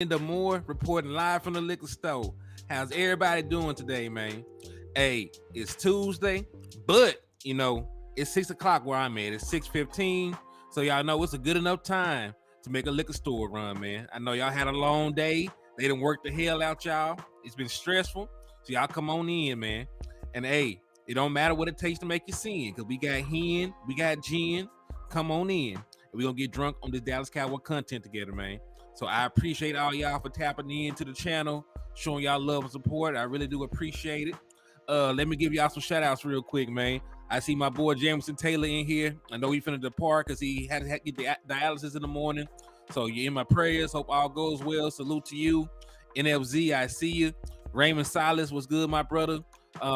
the more reporting live from the liquor store. How's everybody doing today, man? Hey, it's Tuesday, but it's 6 o'clock where I'm at. It's 6:15, so y'all know it's a good enough time to make a liquor store run, man. I know y'all had a long day. They done worked the hell out y'all. It's been stressful, so y'all come on in, man. And hey, it don't matter what it takes to make you sin, because we got hen, we got gin. Come on in, and we gonna get drunk on this Dallas Cowboy content together, man. So I appreciate all y'all for tapping into the channel, showing y'all love and support. I really do appreciate it. Let me give y'all some shout outs real quick, man. I see my boy Jameson Taylor in here. I know he finna depart because he had to get the dialysis in the morning. So you're in my prayers. Hope all goes well. Salute to you. NFZ, I see you. Raymond Silas, was good, my brother.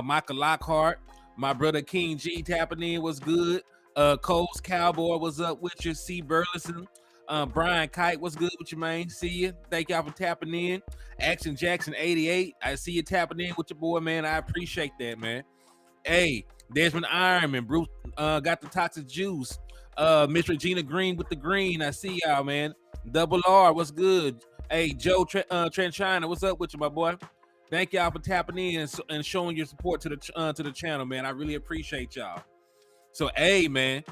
Michael Lockhart, my brother King G tapping in, was good. Cole's Cowboy, was up with you. C. Burleson. Brian Kite, what's good with you, man? See you. Thank y'all for tapping in. Action Jackson 88, I see you tapping in with your boy, man. I appreciate that, man. Hey, Desmond Ironman, Bruce got the toxic juice. Miss Regina Green with the green, I see y'all, man. Double R, what's good? Hey, Joe Trent China, what's up with you, my boy? Thank y'all for tapping in and showing your support to the channel, man. I really appreciate y'all. So, hey, man,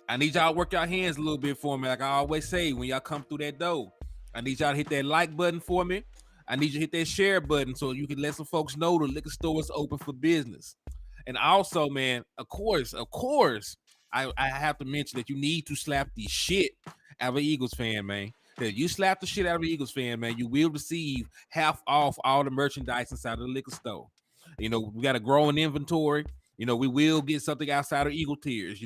I need y'all to work your hands a little bit for me. Like I always say, when y'all come through that door, I need y'all to hit that like button for me. I need you to hit that share button so you can let some folks know the liquor store is open for business. And also, man, of course, I have to mention that you need to slap the shit out of an Eagles fan, man. That you slap the shit out of an Eagles fan, man, you will receive half off all the merchandise inside of the liquor store. We got a growing inventory. We will get something outside of Eagle tiers.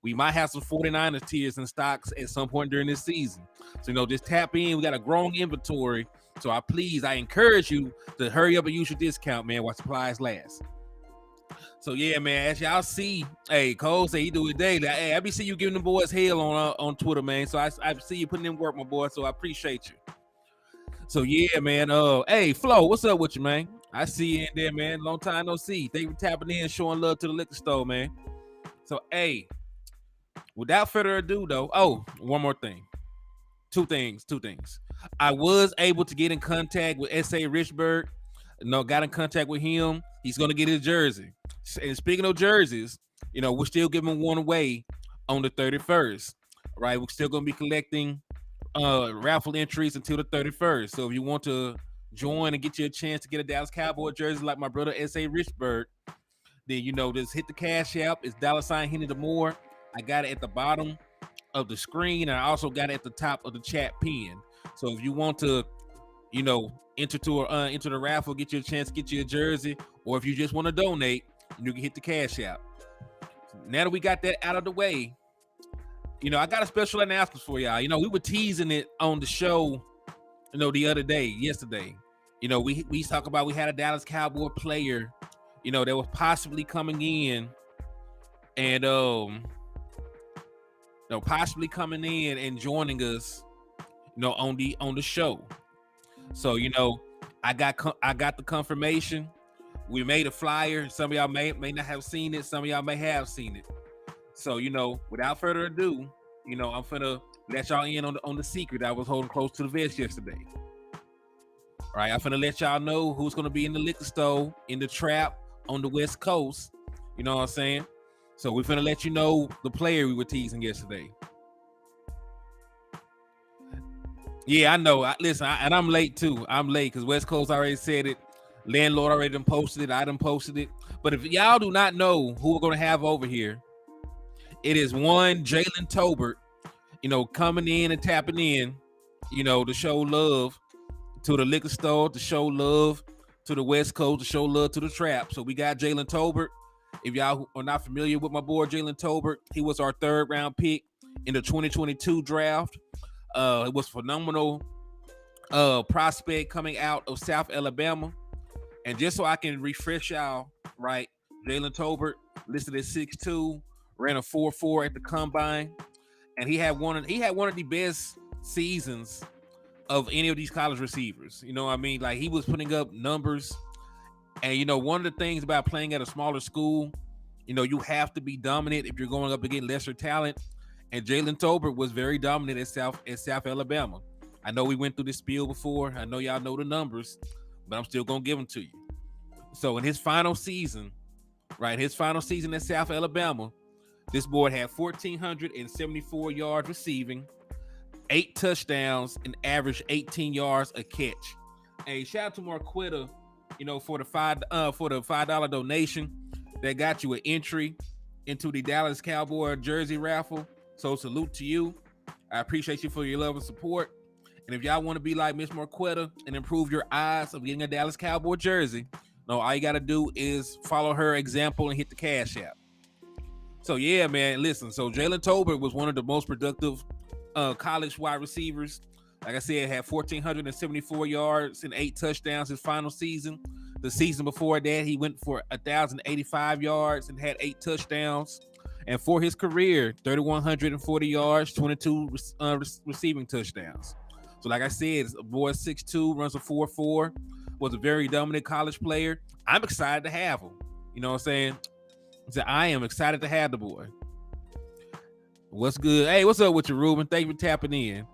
We might have some 49ers tiers in stocks at some point during this season. So, just tap in. We got a growing inventory. So I encourage you to hurry up and use your discount, man, while supplies last. So yeah, man, as y'all see, hey, Cole say he do it daily. Hey, I be seeing you giving the boys hell on Twitter, man. So I see you putting in work, my boy. So I appreciate you. So yeah, man. Hey, Flo, what's up with you, man? I see you in there, man. Long time no see. Thank you for tapping in, showing love to the liquor store, man. So hey, without further ado, though, one more thing. Two things. I was able to get in contact with S.A. Richburg. Got in contact with him. He's gonna get his jersey. And speaking of jerseys, we're still giving one away on the 31st. Right? We're still gonna be collecting raffle entries until the 31st. So if you want to join and get you a chance to get a Dallas Cowboy jersey like my brother S.A. Richburg, then just hit the Cash App. It's $Henny the More. I got it at the bottom of the screen, and I also got it at the top of the chat pin. So if you want to, enter the raffle, get you a chance to get you a jersey, or if you just want to donate, you can hit the Cash App. Now that we got that out of the way, I got a special announcement for y'all. We were teasing it on the show, yesterday. We talk about we had a Dallas Cowboy player, that was possibly coming in and possibly coming in and joining us, on the show. So I got the confirmation. We made a flyer. Some of y'all may not have seen it. Some of y'all may have seen it. So without further ado, I'm finna let y'all in on the secret I was holding close to the vest yesterday. All right, I'm finna let y'all know who's gonna be in the liquor store, in the trap on the West Coast. You know what I'm saying? So we're finna let you know the player we were teasing yesterday. Yeah, I know. Listen, and I'm late too. I'm late because West Coast already said it. Landlord already done posted it. I done posted it. But if y'all do not know who we're gonna have over here, it is one Jalen Tolbert, coming in and tapping in, to show love to the liquor store, to show love to the West Coast, to show love to the trap. So we got Jalen Tolbert. If y'all are not familiar with my boy Jalen Tolbert, he was our 3rd round pick in the 2022 draft. It was phenomenal prospect coming out of South Alabama. And just so I can refresh y'all, right, Jalen Tolbert listed at 6'2", ran a 4.4 at the combine, and he had one of the best seasons of any of these college receivers. You know what I mean? Like, he was putting up numbers. And one of the things about playing at a smaller school, you have to be dominant if you're going up against lesser talent. And Jalen Tolbert was very dominant at South Alabama. I know we went through this spiel before. I know y'all know the numbers, but I'm still gonna give them to you. So in his final season, right, his final season at South Alabama, this boy had 1,474 yards receiving, 8 touchdowns, and averaged 18 yards a catch. Hey, shout out to Marquetta, for the $5 donation that got you an entry into the Dallas Cowboy jersey raffle. So salute to you. I appreciate you for your love and support. And if y'all want to be like Miss Marquetta and improve your odds of getting a Dallas Cowboy jersey, no, all you got to do is follow her example and hit the Cash App. So yeah, man, listen. So Jalen Tolbert was one of the most productive college wide receivers. Like I said, had 1,474 yards and 8 touchdowns his final season. The season before that, he went for 1,085 yards and had 8 touchdowns. And for his career, 3,140 yards, 22 receiving touchdowns. So like I said, a boy 6'2", runs a 4.4, was a very dominant college player. I'm excited to have him. You know what I'm saying? So I am excited to have the boy. What's good? Hey, what's up with you, Ruben? Thank you for tapping in.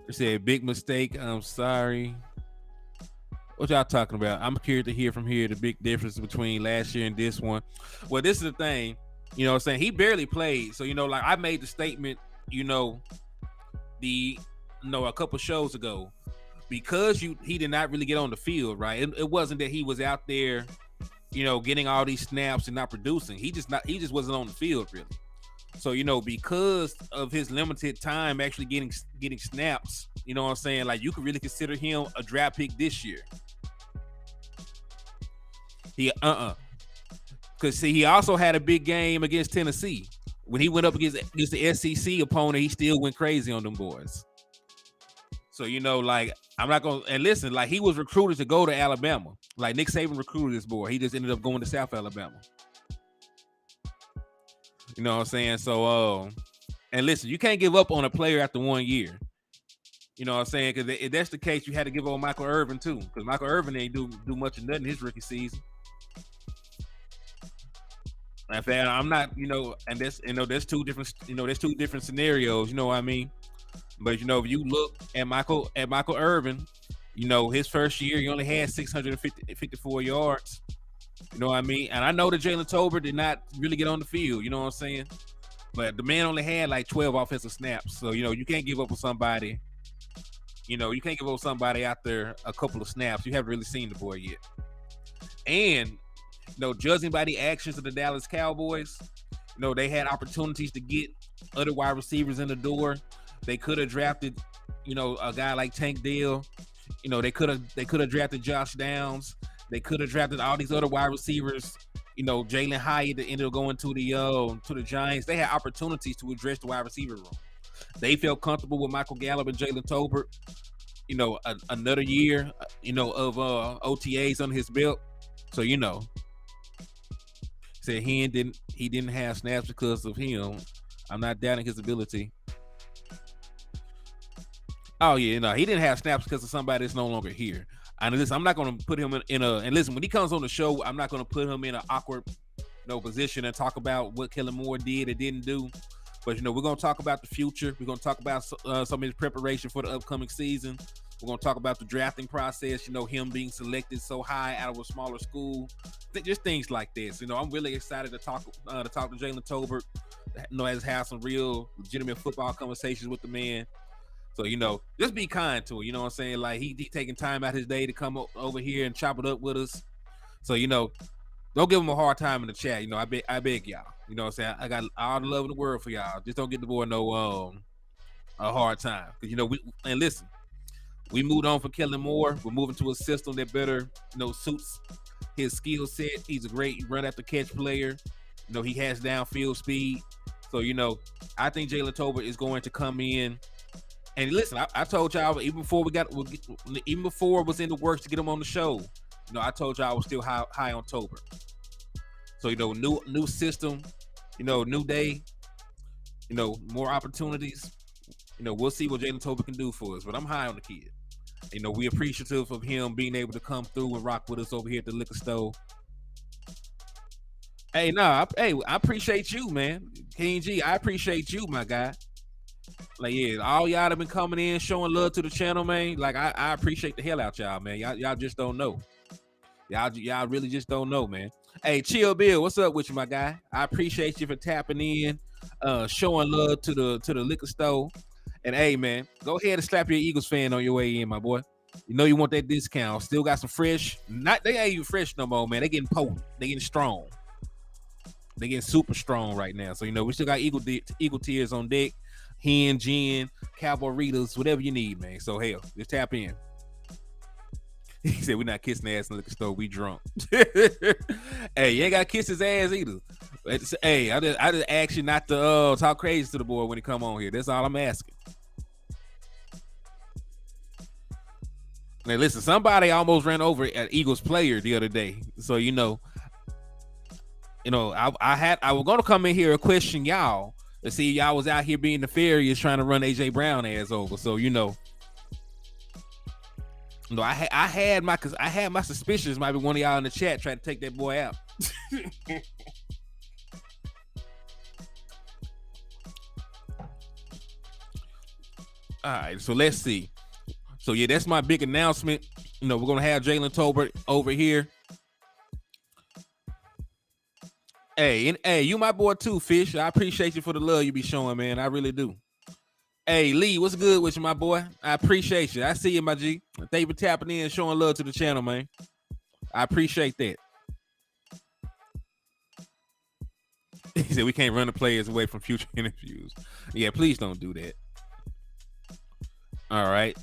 They said, big mistake. I'm sorry. What y'all talking about? I'm curious to hear from here the big difference between last year and this one. Well, this is the thing. You know what I'm saying? He barely played. So, like I made the statement, a couple shows ago. Because he did not really get on the field, right? It wasn't that he was out there, getting all these snaps and not producing. He just wasn't on the field really. So, because of his limited time actually getting snaps, you know what I'm saying? Like, you could really consider him a draft pick this year. Because, see, he also had a big game against Tennessee. When he went up against the SEC opponent, he still went crazy on them boys. So, like, I'm not going to, and listen, like, he was recruited to go to Alabama. Like, Nick Saban recruited this boy. He just ended up going to South Alabama. You know what I'm saying? So, and listen, you can't give up on a player after 1 year. You know what I'm saying? Because if that's the case, you had to give up Michael Irvin too. Because Michael Irvin ain't do much of nothing his rookie season. In fact, I'm not, and that's, there's two different scenarios. You know what I mean? But if you look at Michael Irvin, his first year he only had 654 yards. You know what I mean? And I know that Jalen Tolbert did not really get on the field, you know what I'm saying? But the man only had like 12 offensive snaps. So, you can't give up on somebody. You can't give up on somebody after a couple of snaps. You haven't really seen the boy yet. And, judging by the actions of the Dallas Cowboys, they had opportunities to get other wide receivers in the door. They could have drafted, a guy like Tank Dell. They could have drafted Josh Downs. They could have drafted all these other wide receivers. Jalen Hyatt that ended up going to the Giants. They had opportunities to address the wide receiver room. They felt comfortable with Michael Gallup and Jalen Tolbert. Another year, of OTAs on his belt. So said he didn't have snaps because of him. I'm not doubting his ability. Oh yeah, he didn't have snaps because of somebody that's no longer here. And listen, I'm not going to put him in a. And listen, when he comes on the show, I'm not going to put him in an awkward, position and talk about what Kellen Moore did or didn't do. But we're going to talk about the future. We're going to talk about some of his preparation for the upcoming season. We're going to talk about the drafting process. Him being selected so high out of a smaller school, just things like this. I'm really excited to talk to Jalen Tolbert. Has had some real legitimate football conversations with the man. So, just be kind to him. You know what I'm saying? Like, he taking time out his day to come over here and chop it up with us. So, don't give him a hard time in the chat. I beg y'all. You know what I'm saying? I got all the love in the world for y'all. Just don't get the boy no a hard time. Because, and listen, we moved on from Kellen Moore. We're moving to a system that better, suits his skill set. He's a great run after catch player. He has downfield speed. So, I think Jalen Tolbert is going to come in. And listen, I told y'all even before it was in the works to get him on the show, I told y'all I was still high on Tolbert. So, new system, new day, more opportunities. We'll see what Jalen Tolbert can do for us. But I'm high on the kid. We appreciative of him being able to come through and rock with us over here at the liquor store. Hey, I appreciate you, man. King G, I appreciate you, my guy. Like, yeah, all y'all have been coming in, showing love to the channel, man. Like, I appreciate the hell out y'all, man. Y'all just don't know. Y'all really just don't know, man. Hey, Chill Bill, what's up with you, my guy? I appreciate you for tapping in, showing love to the liquor store. And hey, man, go ahead and slap your Eagles fan on your way in, my boy. You know you want that discount. Still got some fresh. Not they ain't even fresh no more, man. They getting potent. They getting strong. They getting super strong right now. So you know we still got Eagle tears on deck. Hen, gin, Cowboy Readers, whatever you need, man. So hell, just tap in. He said we're not kissing ass in the liquor store. We drunk. Hey, you ain't got to kiss his ass either. Hey, I just ask you not to talk crazy to the boy when he come on here. That's all I'm asking. Now listen, somebody almost ran over an Eagles player the other day. So I was gonna come in here and question y'all to see y'all was out here being nefarious trying to run AJ Brown ass over. So I had my suspicions. Might be one of y'all in the chat trying to take that boy out. All right, so let's see. So yeah, that's my big announcement. We're gonna have Jalen Tolbert over here. Hey, you my boy too, Fish. I appreciate you for the love you be showing, man. I really do. Hey, Lee, what's good with you, my boy? I appreciate you. I see you, my G. Thank you for tapping in and showing love to the channel, man. I appreciate that. He said we can't run the players away from future interviews. Yeah, please don't do that. All right.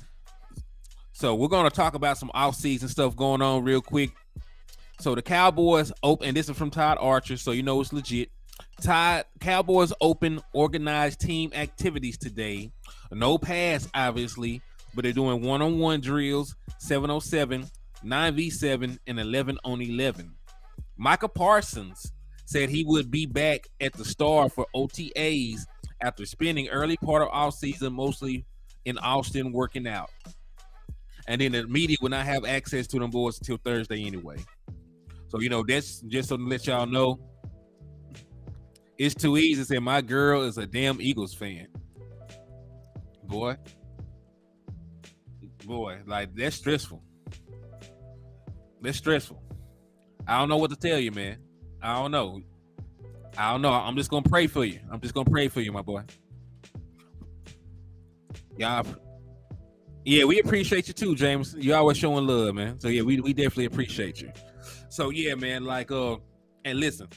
So we're going to talk about some off-season stuff going on real quick. So the Cowboys open, and this is from Todd Archer, so you know it's legit. Cowboys open organized team activities today. No pass, obviously, but they're doing one-on-one drills, 7-on-7, 9v7, and 11-on-11. Micah Parsons said he would be back at the Star for OTAs after spending early part of offseason mostly in Austin working out. And then the media will not have access to them boys until Thursday anyway. So, that's just so to let y'all know. It's too easy to say my girl is a damn Eagles fan. Boy, like that's stressful. That's stressful. I don't know what to tell you, man. I don't know. I'm just gonna pray for you. My boy. Yeah, we appreciate you too, James. You always showing love, man. So yeah, we definitely appreciate you. So yeah, man, and listen,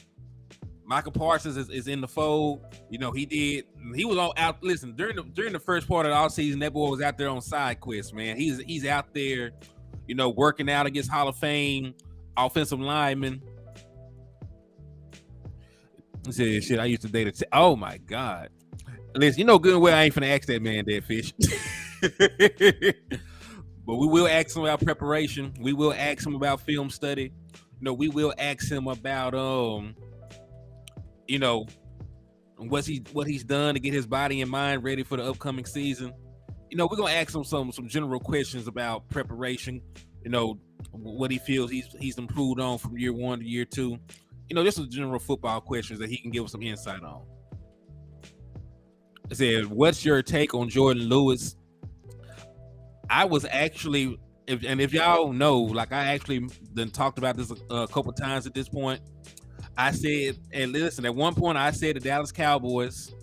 Michael Parsons is in the fold. He was on out. Listen, during the first part of the offseason, that boy was out there on side quests, man. He's out there, working out against Hall of Fame offensive linemen. He said, shit, I used to date oh my God. Listen, good and well I ain't finna ask that man that, Fish. But we will ask him about preparation. We will ask him about film study. We will ask him about what he's done to get his body and mind ready for the upcoming season. We're gonna ask him some general questions about preparation. What he feels he's improved on from year 1 to year 2. Just some general football questions that he can give us some insight on. I said, what's your take on Jordan Lewis? I was actually, if y'all know, I actually done talked about this a couple times at this point. I said, and listen, at one point I said the Dallas Cowboys,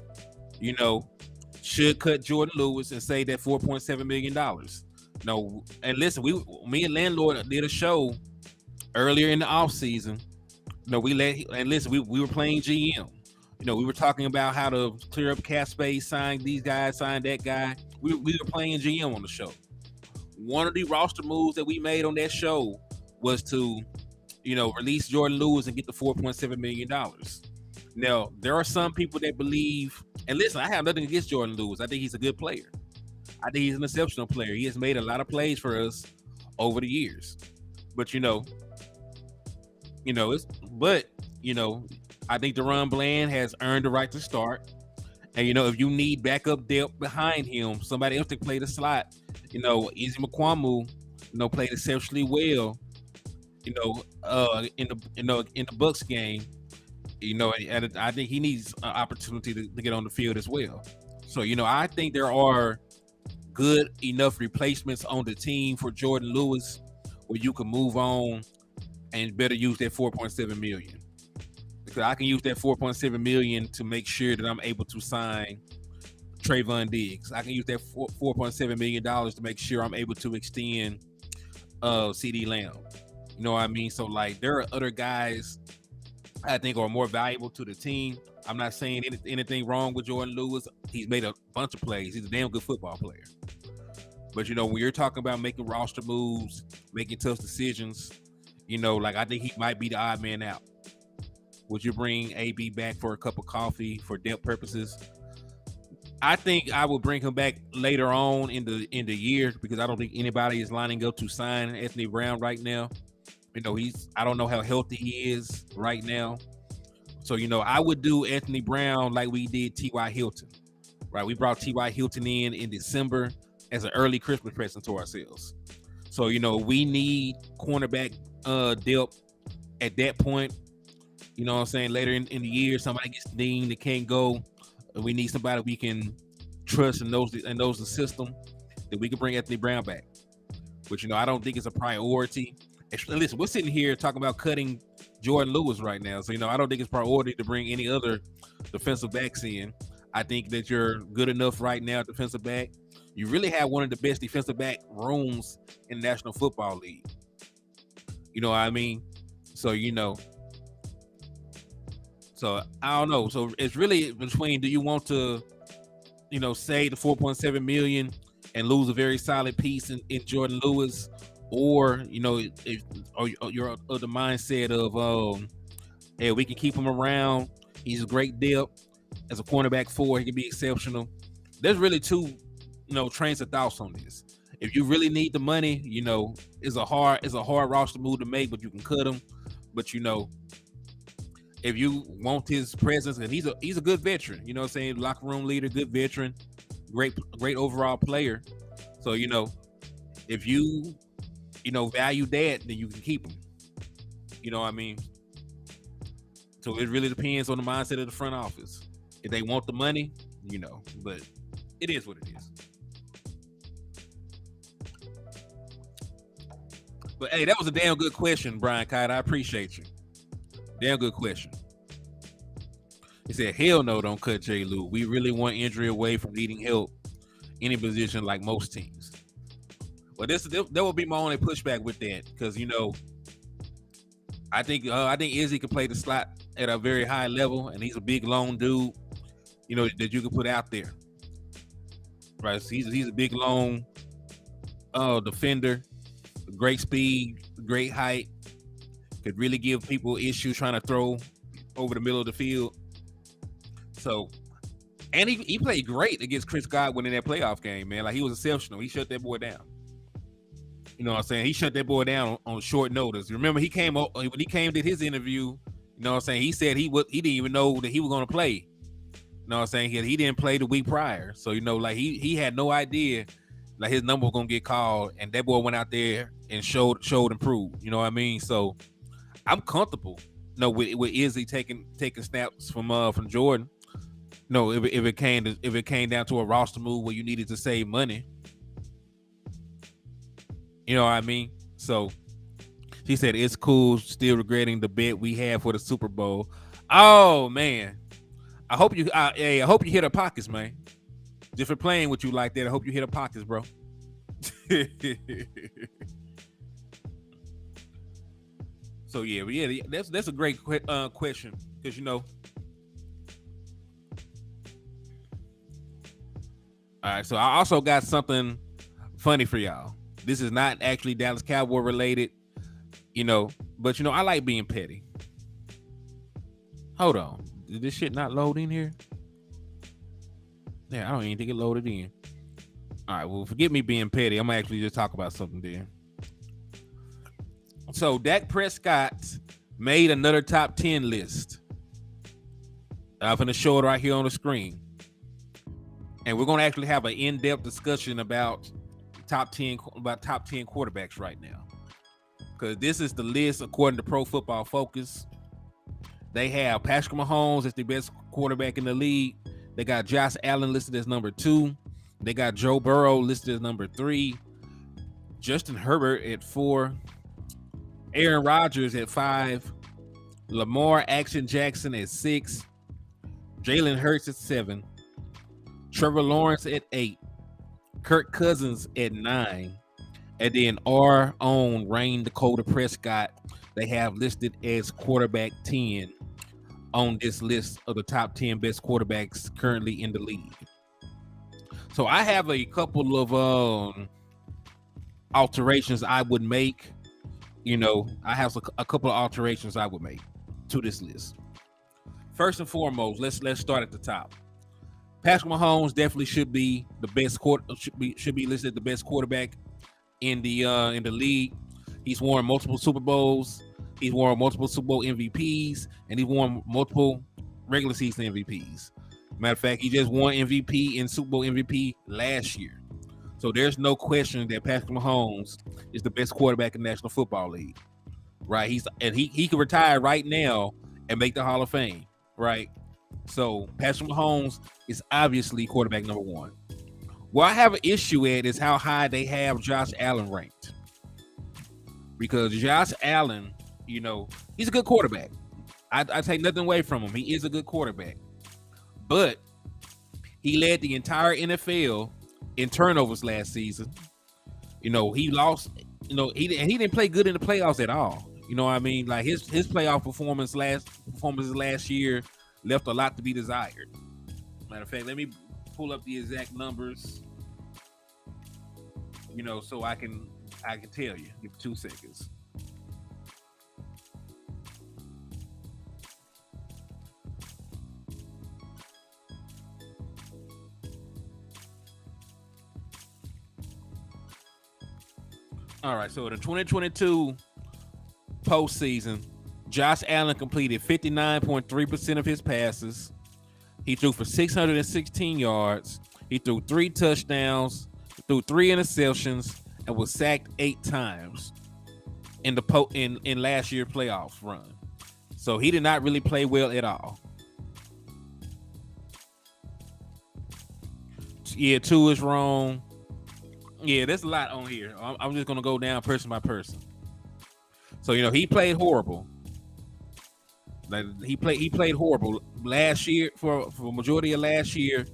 should cut Jordan Lewis and save that $4.7 million. No, and listen, me and Landlord did a show earlier in the offseason. We were playing GM. We were talking about how to clear up cap space, sign these guys, sign that guy. We were playing GM on the show. One of the roster moves that we made on that show was to, release Jordan Lewis and get the $4.7 million. Now, there are some people that believe, and listen, I have nothing against Jordan Lewis. I think he's a good player. I think he's an exceptional player. He has made a lot of plays for us over the years. But, I think Deron Bland has earned the right to start. And, if you need backup depth behind him, somebody else to play the slot, Izzy McQuamu, played exceptionally well, in the Bucks game, and I think he needs an opportunity to get on the field as well. So, I think there are good enough replacements on the team for Jordan Lewis where you can move on and better use that 4.7 million. Because I can use that 4.7 million to make sure that I'm able to sign Trayvon Diggs. I can use that $4.7 million to make sure I'm able to extend CD Lamb. You know what I mean? So, like, there are other guys I think are more valuable to the team. I'm not saying anything wrong with Jordan Lewis. He's made a bunch of plays. He's a damn good football player. But, when you're talking about making roster moves, making tough decisions, like, I think he might be the odd man out. Would you bring AB back for a cup of coffee for depth purposes? I think I would bring him back later on in the year because I don't think anybody is lining up to sign Anthony Brown right now. I don't know how healthy he is right now. So, I would do Anthony Brown like we did T.Y. Hilton, right? We brought T.Y. Hilton in December as an early Christmas present to ourselves. So, we need cornerback depth at that point. You know what I'm saying? Later in the year, somebody gets dinged that can't go. We need somebody we can trust and knows the system that we can bring Anthony Brown back. But, I don't think it's a priority. And listen, we're sitting here talking about cutting Jordan Lewis right now. So, I don't think it's priority to bring any other defensive backs in. I think that you're good enough right now at defensive back. You really have one of the best defensive back rooms in the National Football League. You know what I mean? So, so I don't know. So it's really between, do you want to, say the 4.7 million and lose a very solid piece in Jordan Lewis, or if you're of the mindset of hey, we can keep him around. He's a great depth as a cornerback 4. He can be exceptional. There's really two trains of thoughts on this. If you really need the money, it's a hard roster move to make, but you can cut him. But if you want his presence, and he's a good veteran, you know what I'm saying? Locker room leader, good veteran, great overall player. So, if you, value that, then you can keep him. You know what I mean? So it really depends on the mindset of the front office. If they want the money, but it is what it is. But hey, that was a damn good question, Brian Kite. I appreciate you. Damn good question. He said, hell no, don't cut J. Lou. We really want injury away from needing help any position like most teams. Well, that would be my only pushback with that, because I think Izzy can play the slot at a very high level, and he's a big long dude, that you can put out there. Right. So he's a big long defender, great speed, great height. Could really give people issues trying to throw over the middle of the field. So, and he played great against Chris Godwin in that playoff game, man. Like, he was exceptional. He shut that boy down. You know what I'm saying? He shut that boy down on short notice. Remember, when he came to his interview, you know what I'm saying? He said he didn't even know that he was going to play. You know what I'm saying? He didn't play the week prior. So, like, he had no idea like his number was going to get called, and that boy went out there and showed and proved. You know what I mean? So, I'm comfortable, with Izzy taking snaps from Jordan. If it came down to a roster move where you needed to save money. You know what I mean? So he said it's cool, still regretting the bet we had for the Super Bowl. Oh man. I hope you hit her pockets, man. Just for playing with you like that, I hope you hit her pockets, bro. So yeah, that's a great question, because all right, so I also got something funny for y'all. This is not actually Dallas Cowboy related, but I like being petty. Hold on, did this shit not load in here? Yeah, I don't even think it loaded in. All right, well, forget me being petty. I'm gonna actually just talk about something there. So Dak Prescott made another top 10 list. I'm going to show it right here on the screen. And we're going to actually have an in-depth discussion about top 10 quarterbacks right now. Because this is the list according to Pro Football Focus. They have Patrick Mahomes as the best quarterback in the league. They got Josh Allen listed as number 2. They got Joe Burrow listed as number 3. Justin Herbert at 4. Aaron Rodgers at 5. Lamar Action Jackson at 6. Jalen Hurts at 7. Trevor Lawrence at 8. Kirk Cousins at 9. And then our own Rain Dakota Prescott, they have listed as quarterback 10 on this list of the top 10 best quarterbacks currently in the league. So I have a couple of alterations I would make. I have a couple of alterations I would make to this list. First and foremost, let's start at the top. Patrick Mahomes definitely should be the best should be listed the best quarterback in the league. He's won multiple Super Bowls. He's won multiple Super Bowl MVPs, and he's won multiple regular season MVPs. Matter of fact, he just won MVP and Super Bowl MVP last year. So there's no question that Patrick Mahomes is the best quarterback in the National Football League, right? He could retire right now and make the Hall of Fame, right? So Patrick Mahomes is obviously quarterback number 1. What I have an issue at is how high they have Josh Allen ranked, because Josh Allen, he's a good quarterback. I take nothing away from him. He is a good quarterback, but he led the entire NFL in turnovers last season. He lost. He didn't play good in the playoffs at all. You know what I mean? Like his playoff performances last year left a lot to be desired. Matter of fact, let me pull up the exact numbers. So I can tell you. Give me 2 seconds. All right, so the 2022 postseason, Josh Allen completed 59.3% of his passes. He threw for 616 yards. He threw 3 touchdowns, threw 3 interceptions, and was sacked 8 times in last year's playoff run. So he did not really play well at all. Yeah, 2 is wrong. Yeah, there's a lot on here. I'm just gonna go down person by person. So he played horrible. Like he played horrible last year for majority of last year.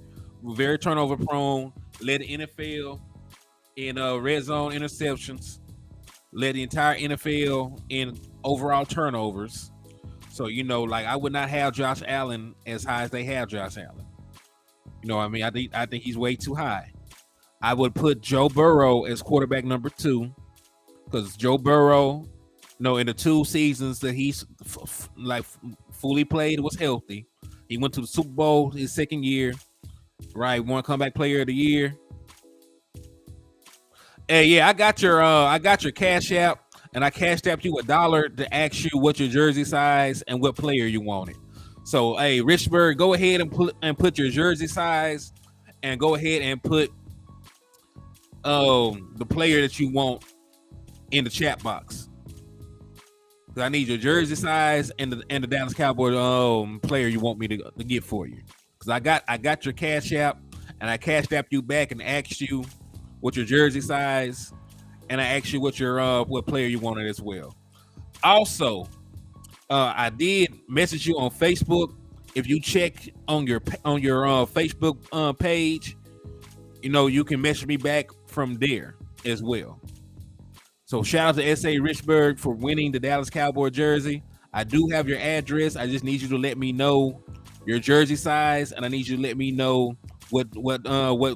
Very turnover prone. Led the NFL in red zone interceptions. Led the entire NFL in overall turnovers. So I would not have Josh Allen as high as they have Josh Allen. I mean, I think he's way too high. I would put Joe Burrow as quarterback number 2, because Joe Burrow, in the 2 seasons that he's fully played, was healthy. He went to the Super Bowl his second year, right? Won comeback player of the year. Hey, yeah, I got your Cash App, and I cashed out you $1 to ask you what your jersey size and what player you wanted. So, hey, Richburg, go ahead and put your jersey size, and go ahead and put the player that you want in the chat box. I need your jersey size and the Dallas Cowboys player you want me to get for you. Because I got your Cash App, and I cashed app you back and asked you what your jersey size, and I asked you what player you wanted as well. Also, I did message you on Facebook. If you check on your Facebook page, you can message me back from there as well. So shout out to S.A. Richburg for winning the Dallas Cowboy jersey. I do have your address. I just need you to let me know your jersey size, and I need you to let me know what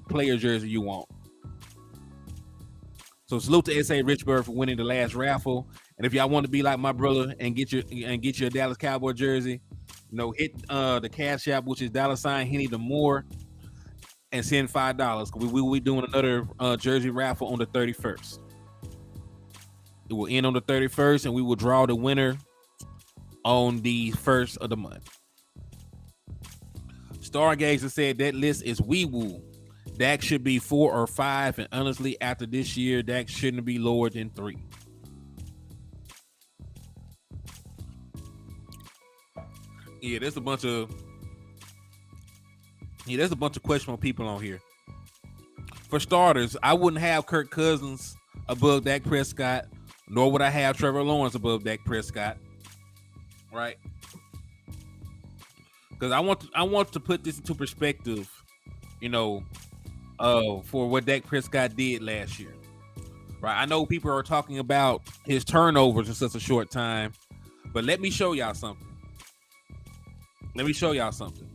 player jersey you want. So salute to S.A. Richburg for winning the last raffle. And if y'all want to be like my brother and get your Dallas Cowboy jersey, hit the Cash App, which is $Henny the More, and send $5. We will be doing another jersey raffle on the 31st. It will end on the 31st, and we will draw the winner on the 1st of the month. Stargazer said that list is wee-woo. Dak should be 4 or 5, and honestly, after this year, Dak shouldn't be lower than 3. Yeah, there's a bunch of Yeah, there's a bunch of questionable people on here. For starters, I wouldn't have Kirk Cousins above Dak Prescott, nor would I have Trevor Lawrence above Dak Prescott. Right? Because I want to put this into perspective, you know, for what Dak Prescott did last year. Right? I know people are talking about his turnovers in such a short time, but let me show y'all something. Let me show y'all something.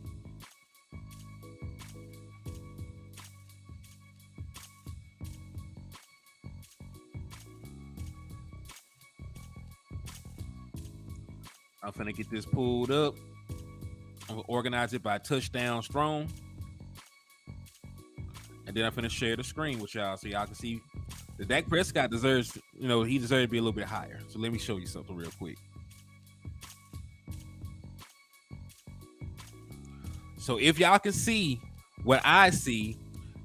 I'm finna get this pulled up. I'm gonna organize it by touchdowns thrown. And then I'm finna share the screen with y'all so y'all can see that Dak Prescott deserves, he deserves to be a little bit higher. So let me show you something real quick. So if y'all can see what I see,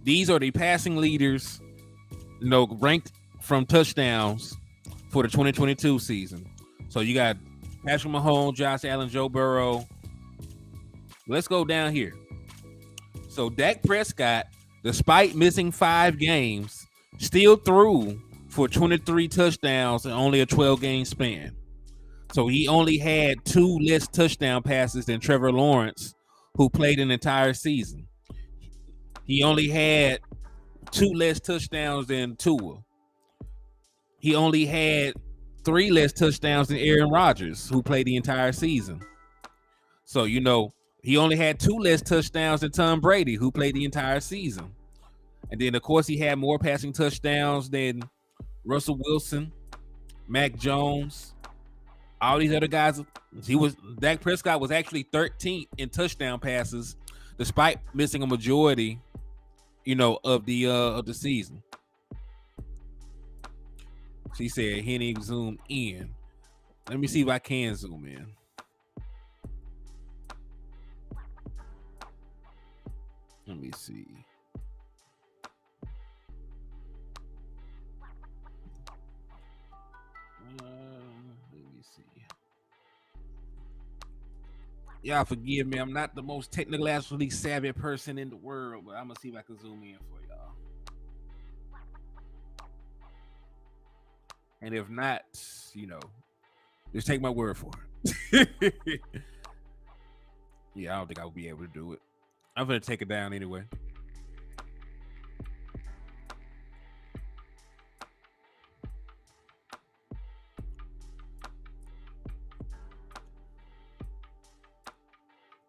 these are the passing leaders, ranked from touchdowns for the 2022 season. So you got Patrick Mahomes, Josh Allen, Joe Burrow. Let's go down here. So Dak Prescott, despite missing 5 games, still threw for 23 touchdowns in only a 12-game span. So he only had 2 less touchdown passes than Trevor Lawrence, who played an entire season. He only had 2 less touchdowns than Tua. He only had 3 less touchdowns than Aaron Rodgers, who played the entire season. So, he only had 2 less touchdowns than Tom Brady, who played the entire season. And then, of course, he had more passing touchdowns than Russell Wilson, Mac Jones, all these other guys. Dak Prescott was actually 13th in touchdown passes, despite missing a majority, of the season. She said, Henny, zoom in. Let me see if I can zoom in. Let me see. Let me see. Y'all forgive me. I'm not the most technologically savvy person in the world, but I'm going to see if I can zoom in for y'all. And if not, just take my word for it. Yeah, I don't think I'll be able to do it. I'm going to take it down anyway.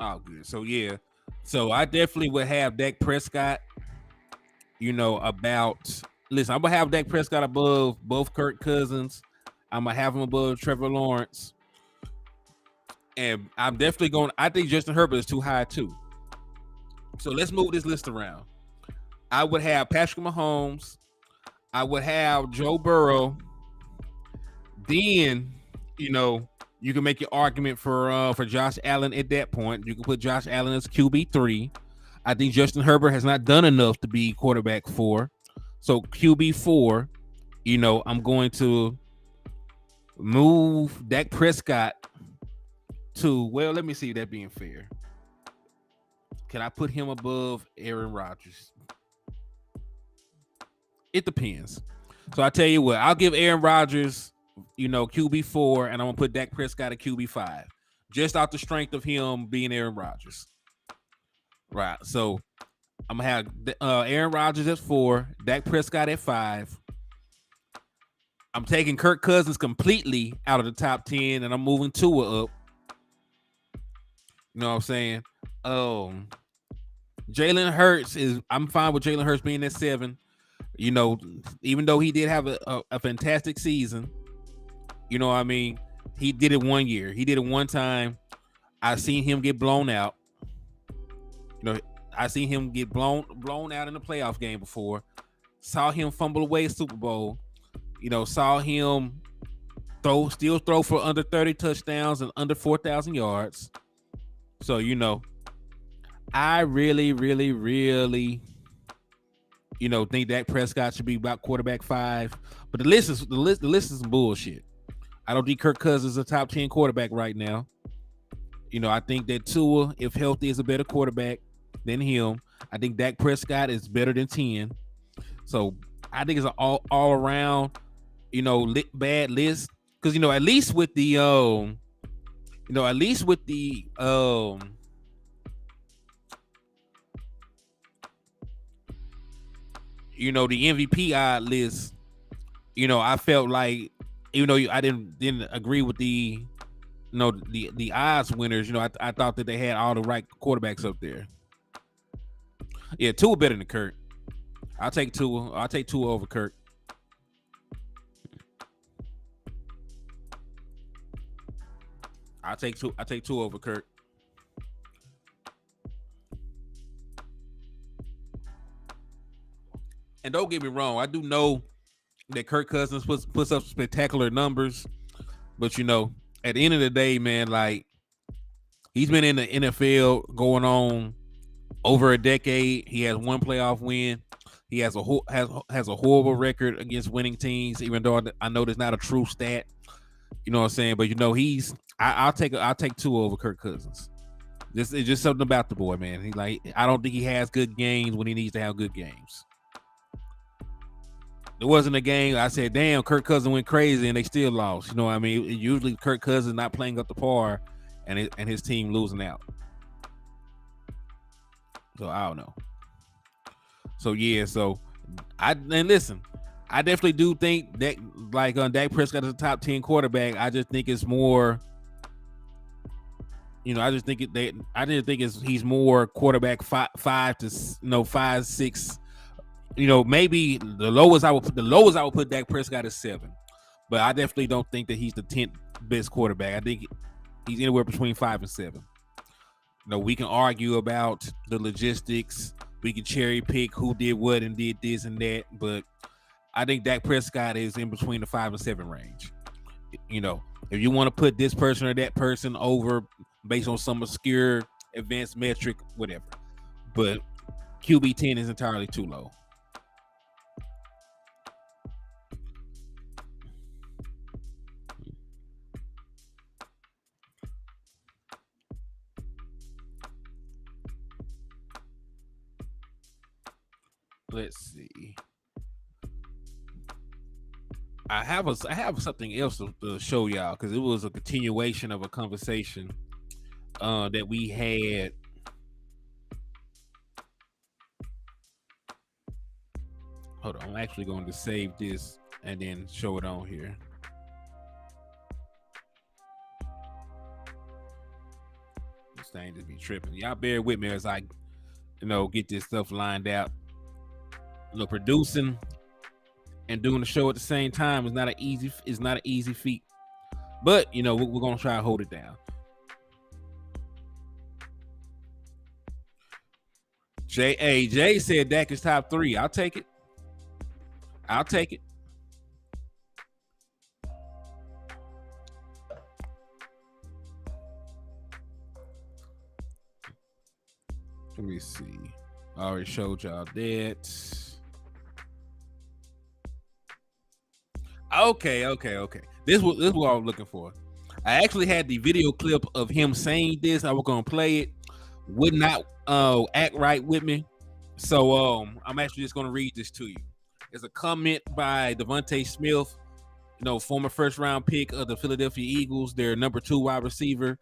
Oh, good. So, yeah. So, I definitely would have Dak Prescott, listen, I'm going to have Dak Prescott above both Kirk Cousins. I'm going to have him above Trevor Lawrence. And I'm definitely I think Justin Herbert is too high too. So let's move this list around. I would have Patrick Mahomes. I would have Joe Burrow. Then, you can make your argument for Josh Allen at that point. You can put Josh Allen as QB3. I think Justin Herbert has not done enough to be quarterback 4. So QB4, I'm going to move Dak Prescott to, well, let me see that being fair. Can I put him above Aaron Rodgers? It depends. So I tell you what, I'll give Aaron Rodgers, QB4, and I'm going to put Dak Prescott at QB5. Just off the strength of him being Aaron Rodgers. Right. So I'm going to have Aaron Rodgers at 4, Dak Prescott at 5. I'm taking Kirk Cousins completely out of the top 10, and I'm moving Tua up. You know what I'm saying? Jalen Hurts I'm fine with Jalen Hurts being at 7. Even though he did have a fantastic season, he did it one year. He did it one time. I've seen him get blown out. I seen him get blown out in the playoff game before. Saw him fumble away a Super Bowl. Saw him still throw for under 30 touchdowns and under 4,000 yards. So, I really, really, really, think Dak Prescott should be about quarterback 5. But the list is some bullshit. I don't think Kirk Cousins is a top 10 quarterback right now. I think that Tua, if healthy, is a better quarterback. than him. I think Dak Prescott is better than 10. So I think it's an all around, bad list. Because at least with the at least with the MVP odd list, I felt like, even though I didn't agree with the odds winners, I thought that they had all the right quarterbacks up there. Yeah, Tua better than Kirk. I'll take Tua. I'll take Tua over Kirk. I take Tua over Kirk. And don't get me wrong, I do know that Kirk Cousins puts up spectacular numbers, but at the end of the day, man, like, he's been in the NFL going on over a decade. He has one playoff win. He has a horrible record against winning teams, even though I know that's not a true stat. You know what I'm saying? But I'll take Tua over Kirk Cousins. It's just something about the boy, man. I don't think he has good games when he needs to have good games. There wasn't a game I said, damn, Kirk Cousins went crazy and they still lost. You know what I mean? Usually Kirk Cousins not playing up to par and his team losing out. So I don't know. So yeah, listen, I definitely do think that Dak Prescott is a top 10 quarterback. I just think it's more, I just think he's more quarterback 5 6. Maybe the lowest I would put Dak Prescott is 7, but I definitely don't think that he's the 10th best quarterback. I think he's anywhere between 5 and 7. We can argue about the logistics. We can cherry pick who did what and did this and that, but I think Dak Prescott is in between the 5 and 7 range. If you want to put this person or that person over based on some obscure advanced metric, whatever, but QB 10 is entirely too low. Let's see. I have something else to show y'all, because it was a continuation of a conversation that we had. Hold on, I'm actually going to save this and then show it on here. This thing just be tripping. Y'all bear with me as I, get this stuff lined out. Producing and doing the show at the same time is not an easy feat. But we're gonna try to hold it down. Jay said Dak is top 3. I'll take it. Let me see. I already showed y'all that. Okay. This is what I was looking for. I actually had the video clip of him saying this. I was gonna play it. Would not act right with me. So I'm actually just gonna read this to you. It's a comment by Devontae Smith, former first round pick of the Philadelphia Eagles, their number 2 wide receiver,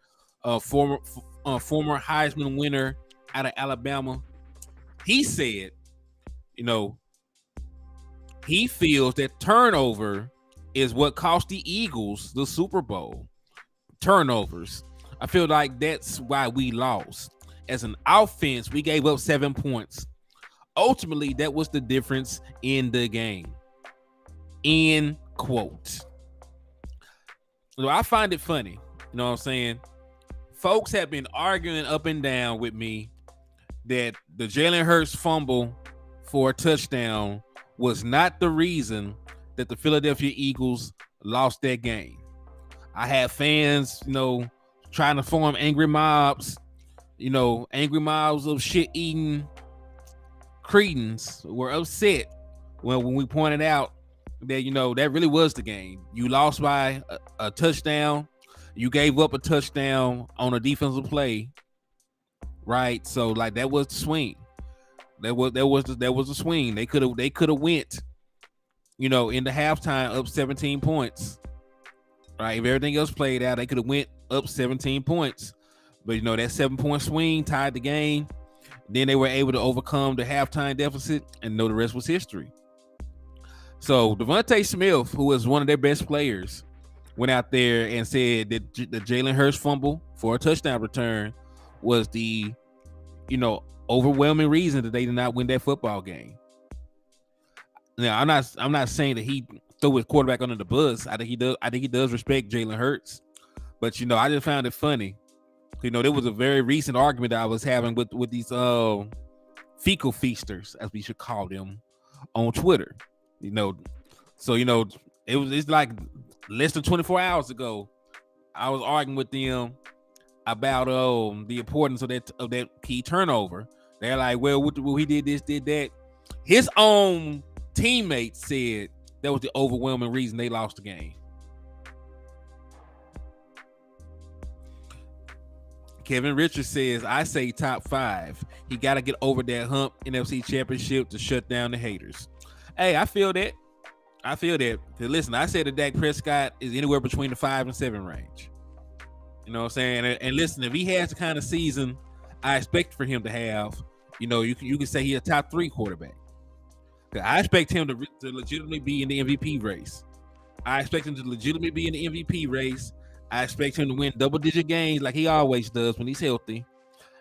former Heisman winner out of Alabama. He said, he feels that turnover is what cost the Eagles the Super Bowl. Turnovers. I feel like that's why we lost. As an offense, we gave up 7 points. Ultimately, that was the difference in the game. End quote. I find it funny. You know what I'm saying? Folks have been arguing up and down with me that the Jalen Hurts fumble for a touchdown was not the reason that the Philadelphia Eagles lost that game. I have fans, trying to form angry mobs of shit-eating cretins were upset when we pointed out that, that really was the game. You lost by a touchdown. You gave up a touchdown on a defensive play right? So like that was the swing. That was the swing. They could have went, in the halftime up 17 points. Right. If everything else played out, they could have went up 17 points. But that 7-point swing tied the game. Then they were able to overcome the halftime deficit, and the rest was history. So Devontae Smith, who was one of their best players, went out there and said that the Jalen Hurts fumble for a touchdown return was the, overwhelming reason that they did not win that football game. Now, I'm not saying that he threw his quarterback under the bus. I think he does respect Jalen Hurts, but I just found it funny. There was a very recent argument that I was having with these fecal feasters, as we should call them, on Twitter. So it's like less than 24 hours ago, I was arguing with them about the importance of that key turnover. They're like, well, he did this, did that. His own teammates said that was the overwhelming reason they lost the game. Kevin Richards says, I say top 5. He got to get over that hump NFC Championship to shut down the haters. Hey, I feel that. Listen, I said that Dak Prescott is anywhere between the 5 and 7 range. You know what I'm saying? And listen, if he has the kind of season I expect for him to have, you can say he's a top 3 quarterback. I expect him to legitimately be in the MVP race. I expect him to legitimately be in the MVP race. I expect him to win double-digit games like he always does when he's healthy.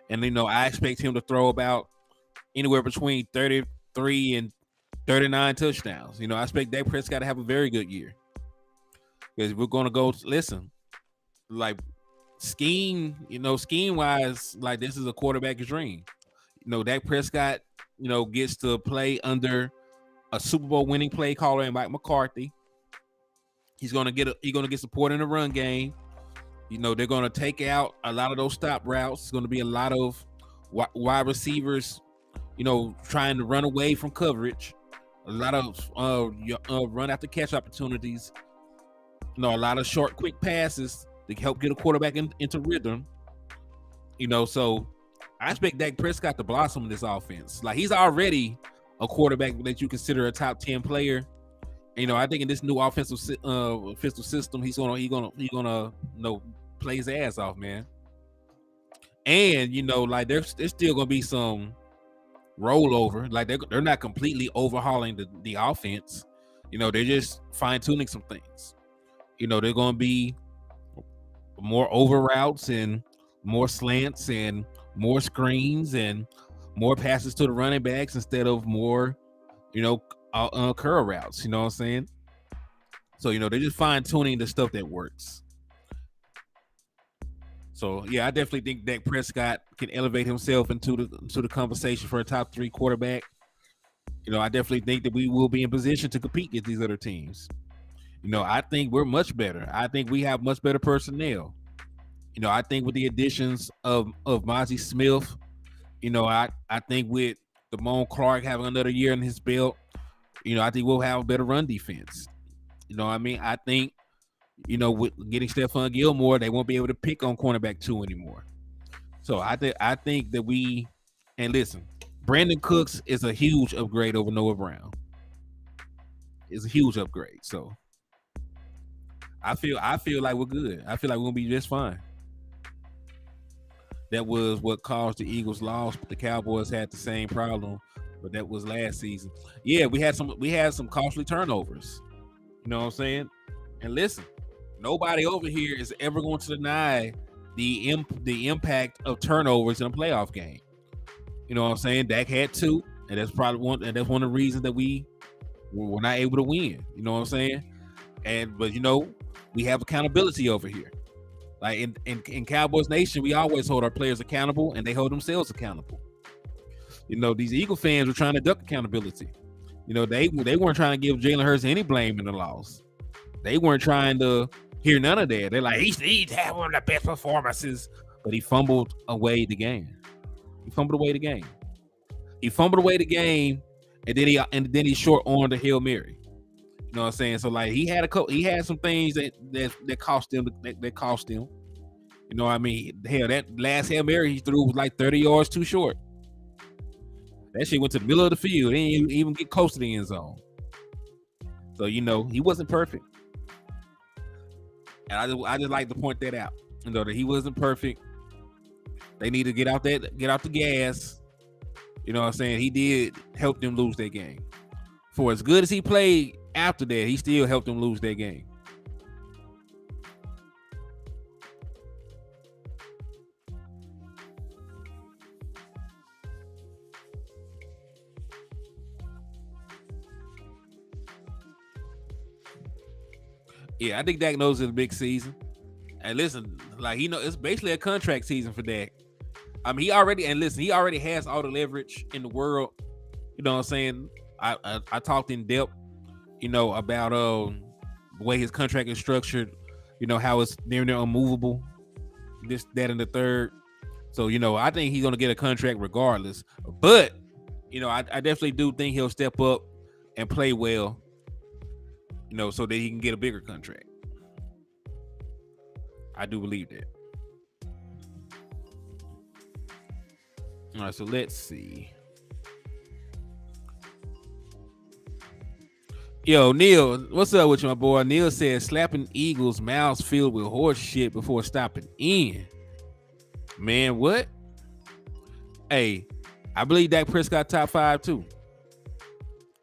And, I expect him to throw about anywhere between 33 and 39 touchdowns. I expect Dak Prescott to have a very good year. Because we're going to go, listen, like scheme-wise, like this is a quarterback's dream. Dak Prescott, gets to play under a Super Bowl winning play caller and Mike McCarthy. He's gonna get support in the run game. They're gonna take out a lot of those stop routes. It's gonna be a lot of wide receivers, trying to run away from coverage. A lot of run after catch opportunities. A lot of short, quick passes to help get a quarterback into rhythm. So I expect Dak Prescott to blossom in this offense. Like he's already a quarterback that you consider a top 10 player. I think in this new offensive system, he's gonna play his ass off, man. And like there's still gonna be some rollover. Like they're not completely overhauling the offense. They're just fine tuning some things. They're gonna be more over routes and more slants and more screens and more passes to the running backs instead of more, curl routes. You know what I'm saying? So they're just fine tuning the stuff that works. So yeah, I definitely think Dak Prescott can elevate himself into the conversation for a top 3 quarterback. I definitely think that we will be in position to compete against these other teams. I think we're much better. I think we have much better personnel. I think with the additions of Mozzie Smith, I think with Damone Clark having another year in his belt, I think we'll have a better run defense. I think, with getting Stephon Gilmore, they won't be able to pick on cornerback 2 anymore. So I think that and listen, Brandon Cooks is a huge upgrade over Noah Brown. It's a huge upgrade. So I feel like we're good. I feel like we're gonna be just fine. That was what caused the Eagles' loss, but the Cowboys had the same problem, but that was last season. Yeah, we had some costly turnovers. You know what I'm saying? And listen, nobody over here is ever going to deny the impact of turnovers in a playoff game. You know what I'm saying? Dak had 2, and that's probably one of the reasons that we were not able to win. You know what I'm saying? But we have accountability over here. Like in Cowboys Nation, we always hold our players accountable, and they hold themselves accountable. These Eagle fans were trying to duck accountability. They weren't trying to give Jalen Hurts any blame in the loss. They weren't trying to hear none of that. They're like, he's had one of the best performances, but he fumbled away the game. He fumbled away the game, and then he short-armed the Hail Mary. You know what I'm saying? So like he had some things that cost them. That cost them. You know what I mean? Hell, that last Hail Mary he threw was like 30 yards too short. That shit went to the middle of the field. He didn't even get close to the end zone. So, he wasn't perfect. And I just like to point that out. That he wasn't perfect. They need to get out the gas. You know what I'm saying? He did help them lose that game. For as good as he played after that, he still helped them lose that game. Yeah, I think Dak knows it's a big season. And listen, like it's basically a contract season for Dak. I mean, he already has all the leverage in the world. You know what I'm saying? I talked in depth, about the way his contract is structured, how it's near unmovable, this, that, and the third. So, I think he's gonna get a contract regardless. But, I definitely do think he'll step up and play well, so that he can get a bigger contract. I do believe that. All right, so let's see. Yo, Neil, what's up with you, my boy? Neil says slapping Eagles mouths filled with horse shit before stopping in. Man, what? Hey, I believe Dak Prescott top 5 too.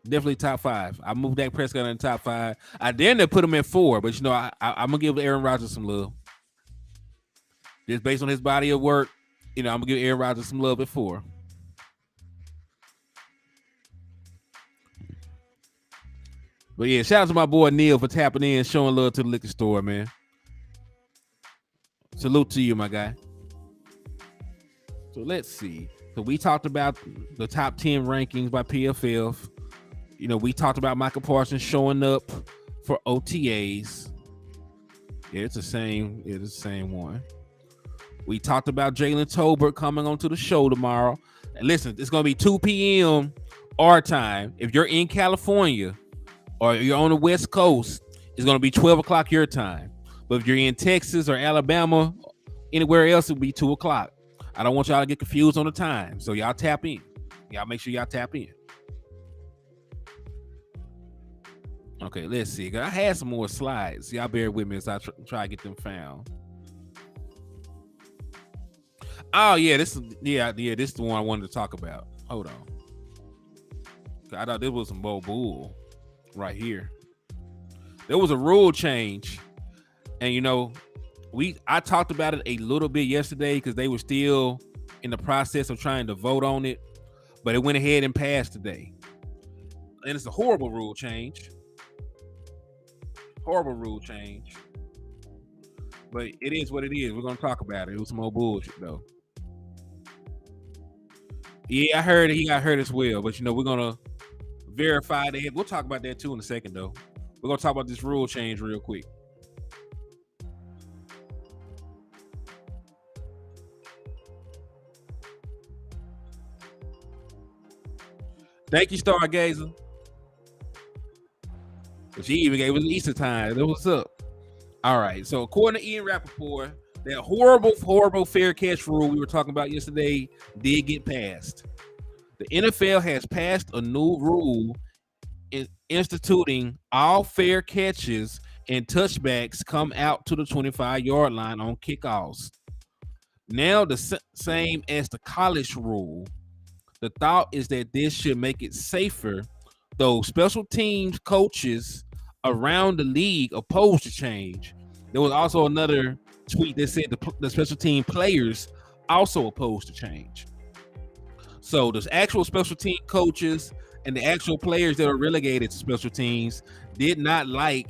Definitely top 5. I moved Dak Prescott in the top 5. I dare to put him in 4, but I'm gonna give Aaron Rodgers some love. Just based on his body of work, I'm gonna give Aaron Rodgers some love at 4. But yeah, shout out to my boy Neil for tapping in, showing love to the liquor store, man. Salute to you, my guy. So let's see. So we talked about the top 10 rankings by PFF. We talked about Michael Parsons showing up for OTAs. Yeah, it's the same. It's the same one. We talked about Jalen Tolbert coming onto the show tomorrow. And listen, it's going to be 2 p.m. our time. If you're in California or you're on the West Coast, it's going to be 12 o'clock your time. But if you're in Texas or Alabama, anywhere else, it'll be 2 o'clock. I don't want y'all to get confused on the time. So y'all tap in. Y'all make sure y'all tap in. Okay, let's see. I had some more slides. Y'all bear with me as I try to get them found. Oh yeah, this is the one I wanted to talk about. Hold on. I thought this was some bull right here. There was a rule change, and I talked about it a little bit yesterday because they were still in the process of trying to vote on it, but it went ahead and passed today. And it's a horrible rule change. Horrible rule change. But it is what it is. We're gonna talk about it. It was some old bullshit though. Yeah, I heard he got hurt as well, but we're gonna verify that. We'll talk about that too in a second though. We're gonna talk about this rule change real quick. Thank you, Stargazer. She even gave us Easter time. What's up? All right. So according to Ian Rappaport, that horrible fair catch rule we were talking about yesterday did get passed. The NFL has passed a new rule instituting all fair catches and touchbacks come out to the 25-yard line on kickoffs. Now the same as the college rule. The thought is that this should make it safer, though special teams coaches around the league opposed to change. There was also another tweet that said the special team players also opposed to change. So the actual special team coaches and the actual players that are relegated to special teams did not like,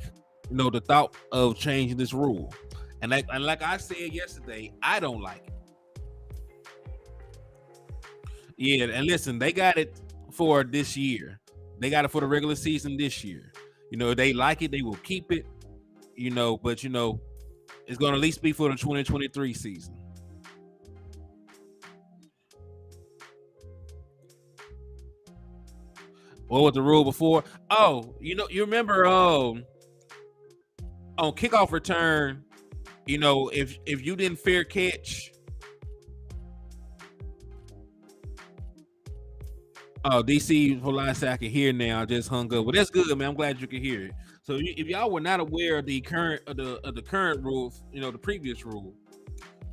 the thought of changing this rule. And like I said yesterday, I don't like it. Yeah, and listen, they got it for this year. They got it for the regular season this year. If they like it, they will keep it. But it's going to at least be for the 2023 season. What was the rule before? Oh, you remember on kickoff return, You know, if you didn't fair catch, oh, DC for last I can hear now. I just hung up. Well, that's good, man. I'm glad you can hear it. So if y'all were not aware of the current rule, you know, the previous rule,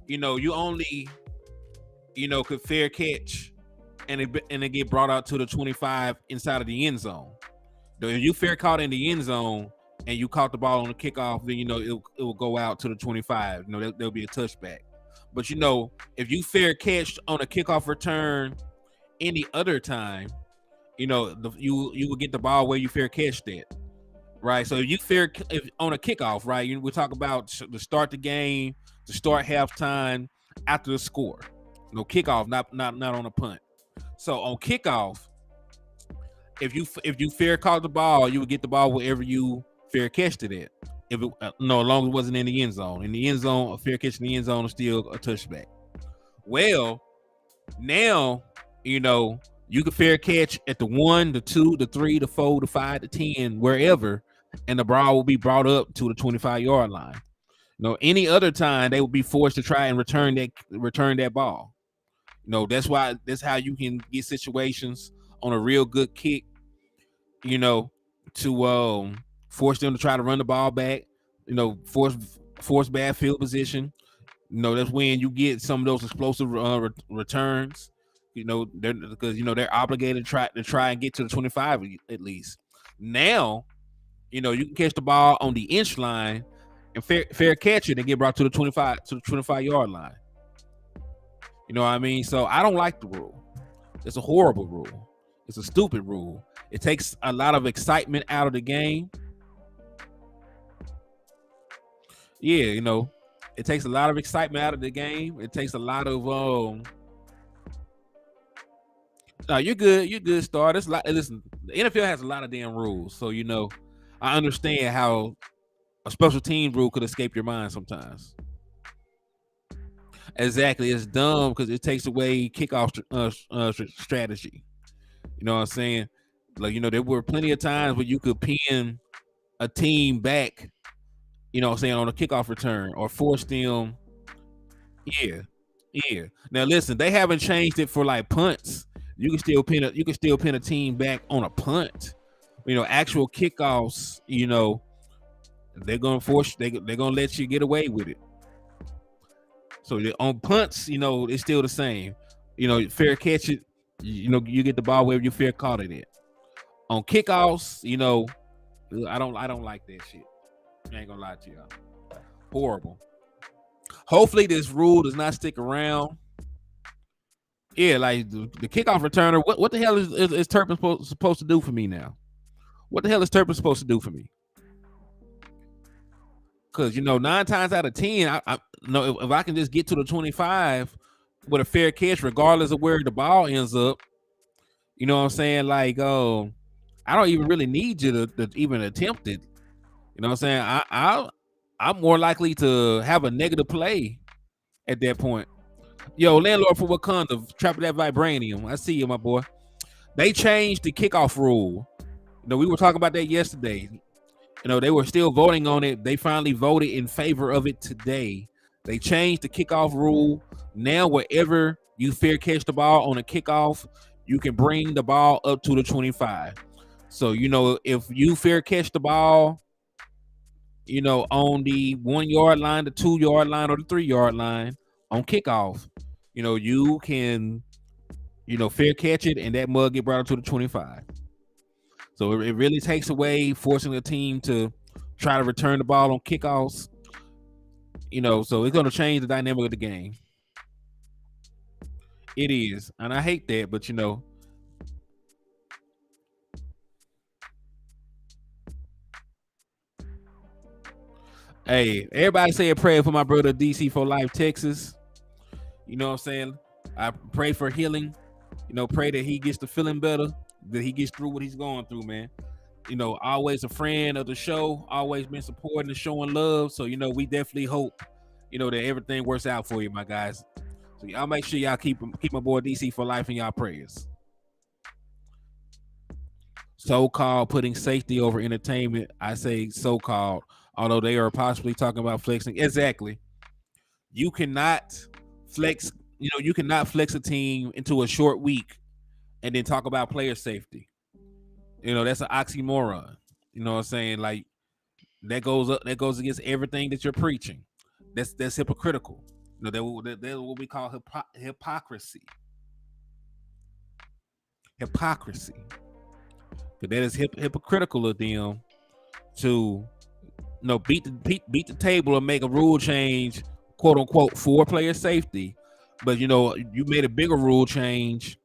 you know, you only, you know, could fair catch and it get brought out to the 25 inside of the end zone. Though if you fair caught in the end zone and you caught the ball on the kickoff, then you know it will go out to the 25. You know, there'll be a touchback. But you know, if you fair catch on a kickoff return any other time, you know, you will get the ball where you fair catch that. Right. So if on a kickoff, right, we talk about to start the game, to start halftime, after the score. No kickoff, not on a punt. So on kickoff, if you fair caught the ball, you would get the ball wherever you fair catched it at. If it no, as long as it wasn't in the end zone. In the end zone, a fair catch in the end zone is still a touchback. Well, now you know you can fair catch at the 1, the 2, the 3, the 4, the 5, the 10, wherever, and the ball will be brought up to the 25-yard line. You know, any other time they will be forced to try and return that ball. You know, that's how you can get situations on a real good kick, you know, to force them to try to run the ball back, you know, force bad field position. You know, that's when you get some of those explosive returns. You know, because you know they're obligated to try and get to the 25 at least. Now, you know, you can catch the ball on the inch line and fair catch it and get brought to the 25-yard line. You know what I mean? So I don't like the rule. It's a horrible rule. It's a stupid rule. It takes a lot of excitement out of the game. Yeah, you know, it takes a lot of excitement out of the game. It takes a lot of no, you're good. You're good, Star. Listen, the NFL has a lot of damn rules. So, you know, I understand how a special team rule could escape your mind sometimes. Exactly. It's dumb because it takes away kickoff strategy. You know what I'm saying? Like, you know, there were plenty of times where you could pin a team back, you know what I'm saying, on a kickoff return or force them. Yeah. Yeah. Now listen, they haven't changed it for like punts. You can still pin a team back on a punt. You know, actual kickoffs, you know, they're gonna let you get away with it. So on punts, you know, it's still the same. You know, fair catch it, you know, you get the ball wherever you fair caught it at. On kickoffs, you know, I don't like that shit. I ain't gonna lie to y'all. Horrible. Hopefully this rule does not stick around. Yeah, like the kickoff returner. What the hell is Turpin supposed to do for me now? What the hell is Turpin supposed to do for me? Because you know, 9 times out of 10, I know if I can just get to the 25 with a fair catch, regardless of where the ball ends up. You know what I'm saying? Like, I don't even really need you to even attempt it. You know what I'm saying? I'm more likely to have a negative play at that point. Yo, landlord for Wakanda, trapping that vibranium. I see you, my boy. They changed the kickoff rule. You know, we were talking about that yesterday. You know, they were still voting on it. They finally voted in favor of it today. They changed the kickoff rule. Now, wherever you fair catch the ball on a kickoff, you can bring the ball up to the 25. So, you know, if you fair catch the ball, you know, on the 1-yard line, the 2-yard line, or the 3-yard line on kickoff, you know, you can, you know, fair catch it and that mug get brought up to the 25. So it really takes away forcing the team to try to return the ball on kickoffs. You know, so it's going to change the dynamic of the game. It is. And I hate that, but you know. Hey, everybody say a prayer for my brother DC for Life, Texas. You know what I'm saying? I pray for healing. You know, pray that he gets to feeling better, that he gets through what he's going through, man. You know, always a friend of the show, always been supporting and showing love. So, you know, we definitely hope, you know, that everything works out for you, my guys. So y'all make sure y'all keep my boy DC for life in y'all prayers. So-called putting safety over entertainment. I say so-called. although they are possibly talking about flexing. Exactly. You cannot flex, you cannot flex a team into a short week and then talk about player safety. That's an oxymoron. You know what I'm saying? Like that goes against everything that you're preaching. That's hypocritical. That's what we call hypocrisy. Hypocrisy. But that is hypocritical of them to beat the table and make a rule change, quote unquote, for player safety. But you made a bigger rule change.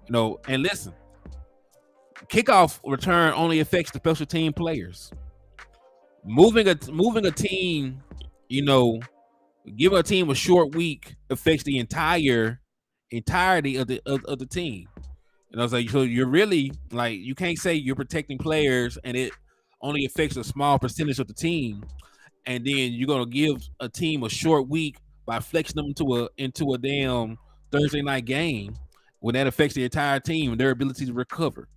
And listen, kickoff return only affects the special team players. Moving a team, giving a team a short week affects the entirety of the team. So you're really like, you can't say you're protecting players and it only affects a small percentage of the team, and then you're gonna give a team a short week by flexing them into a damn Thursday night game when that affects the entire team and their ability to recover.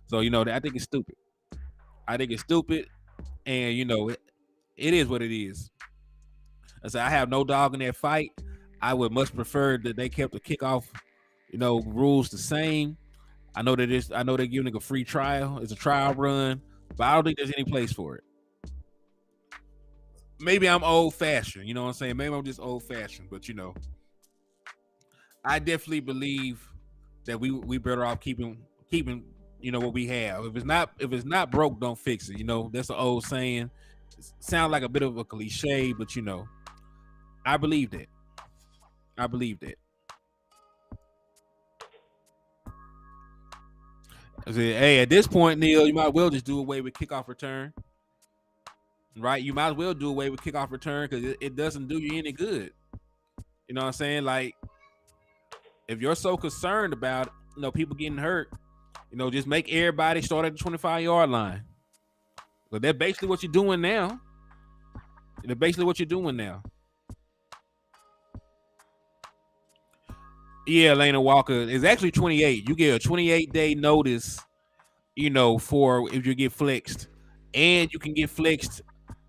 So I think it's stupid. And it is what it is. I said I have no dog in that fight. I would much prefer that they kept the kickoff, rules the same. I know they're giving it a free trial. It's a trial run, but I don't think there's any place for it. Maybe I'm old fashioned, you know what I'm saying? Maybe I'm just old fashioned, but I definitely believe that we better off keeping what we have. If it's not broke, don't fix it. That's an old saying. It sounds like a bit of a cliche, but I believe that. I said, hey, at this point, Neil, you might well just do away with kickoff return. Right? You might as well do away with kickoff return because it doesn't do you any good. You know what I'm saying? Like, if you're so concerned about people getting hurt, just make everybody start at the 25-yard line. But that's basically what you're doing now. Yeah, Lena Walker is actually 28. You get a 28-day notice, for if you get flexed, and you can get flexed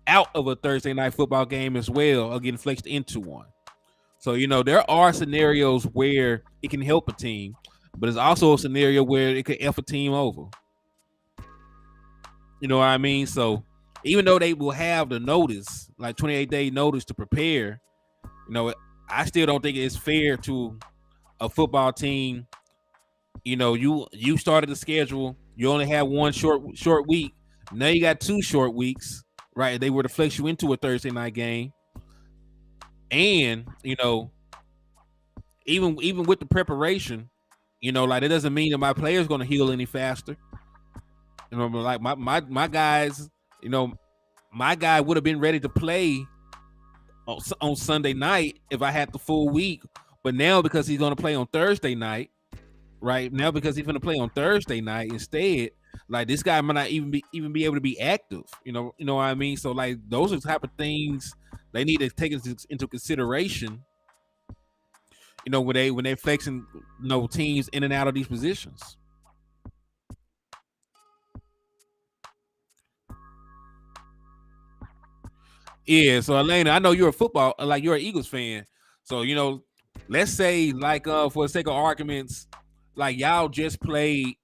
out of a Thursday night football game as well, or getting flexed into one. So there are scenarios where it can help a team, but it's also a scenario where it could F a team over. You know what I mean? So even though they will have the notice, like 28-day notice to prepare, I still don't think it's fair to a football team. You started the schedule. You only had one short week. Now you got 2 short weeks, right? They were to flex you into a Thursday night game, and even with the preparation, like it doesn't mean that my player's going to heal any faster. Like my guys, my guy would have been ready to play on Sunday night if I had the full week. But now because he's going to play on Thursday night, right? Now because he's going to play on Thursday night instead, like this guy might not even be able to be active. You know what I mean? So like those are the type of things they need to take into consideration. When they're flexing teams in and out of these positions. Yeah, so Elena, I know you're you're an Eagles fan. So, let's say like for the sake of arguments, like y'all just played,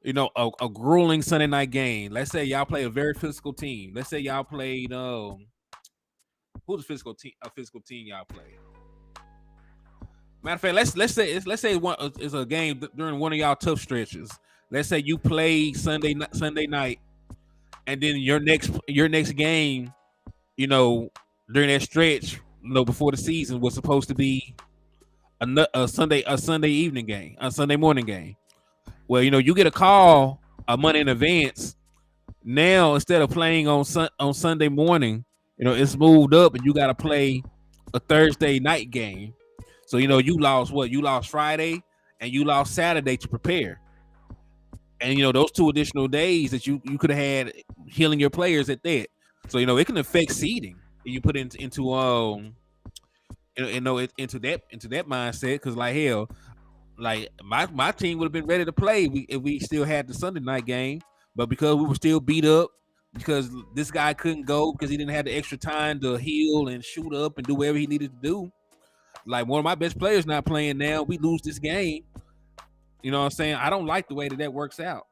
a grueling Sunday night game. Let's say y'all play a very physical team. Let's say y'all played who's a physical team y'all played? Matter of fact, let's say one is a game during one of y'all tough stretches. Let's say you play Sunday night, and then your next game, during that stretch, before the season was supposed to be a Sunday evening game, a Sunday morning game. Well, you get a call a month in advance. Now instead of playing on Sunday morning, it's moved up, and you got to play a Thursday night game. So you lost what? You lost Friday and you lost Saturday to prepare. And those 2 additional days that you could have had healing your players at that. So it can affect seeding. You put into into that mindset, because like hell, like my team would have been ready to play if we still had the Sunday night game, but because we were still beat up, because this guy couldn't go because he didn't have the extra time to heal and shoot up and do whatever he needed to do. Like one of my best players not playing now, we lose this game. You know what I'm saying? I don't like the way that works out.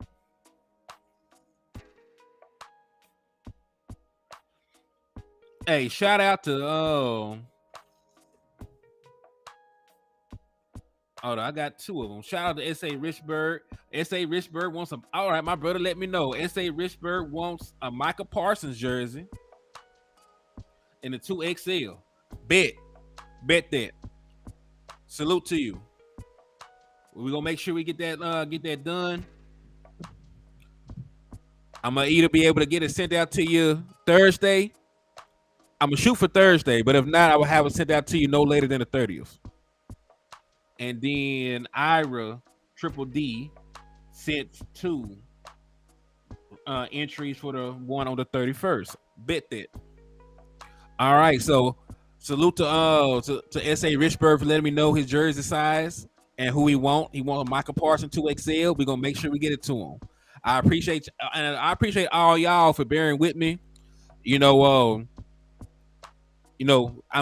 Hey, shout out to I got two of them. Shout out to S.A. Richburg. S.A. Richburg wants some. All right, my brother, let me know. S.A. Richburg wants a Micah Parsons jersey in the 2XL. Bet that. Salute to you. We're gonna make sure we get that done. I'm gonna either be able to get it sent out to you Thursday. I'm gonna shoot for Thursday, but if not, I will have it sent out to you no later than the 30th. And then Ira Triple D sent 2 entries for the one on the 31st. Bet that. All right, so salute to S.A. Richburg for letting me know his jersey size and who he want. He want a Michael Parsons 2XL. We're gonna make sure we get it to him. I appreciate all y'all for bearing with me. I'm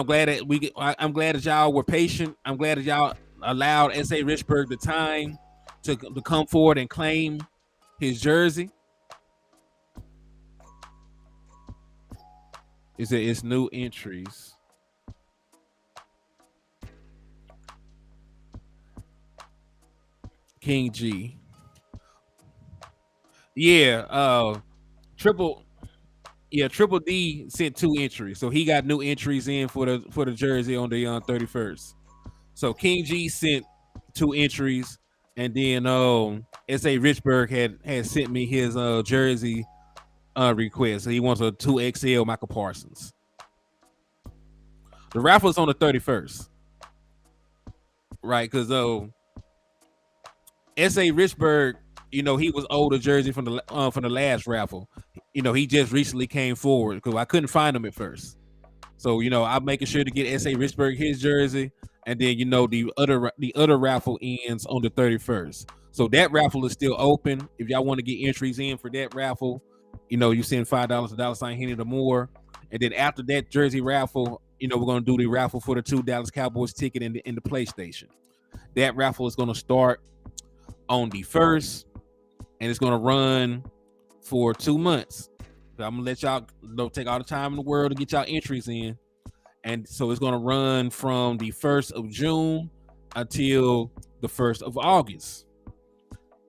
glad that y'all were patient. I'm glad that y'all allowed S.A. Richburg the time to come forward and claim his jersey. It's new entries. King G. Yeah, Triple D sent 2 entries, so he got new entries in for the jersey on the 31st. So King G sent 2 entries, and then S.A. Richburg had sent me his jersey request. So he wants a 2XL Michael Parsons. The raffle is on the 31st, right? Because S.A. Richburg, he was owed a jersey from the last raffle. He just recently came forward because I couldn't find him at first. So I'm making sure to get S.A. Richburg his jersey, and then the other raffle ends on the 31st. So that raffle is still open. If y'all want to get entries in for that raffle, you send $5 to $ Henny or more, and then after that jersey raffle, we're gonna do the raffle for the 2 Dallas Cowboys ticket in the PlayStation. That raffle is gonna start on the 1st, and it's gonna run for 2 months. So I'm gonna let y'all take all the time in the world to get y'all entries in, and so it's gonna run from the 1st of June until the 1st of August.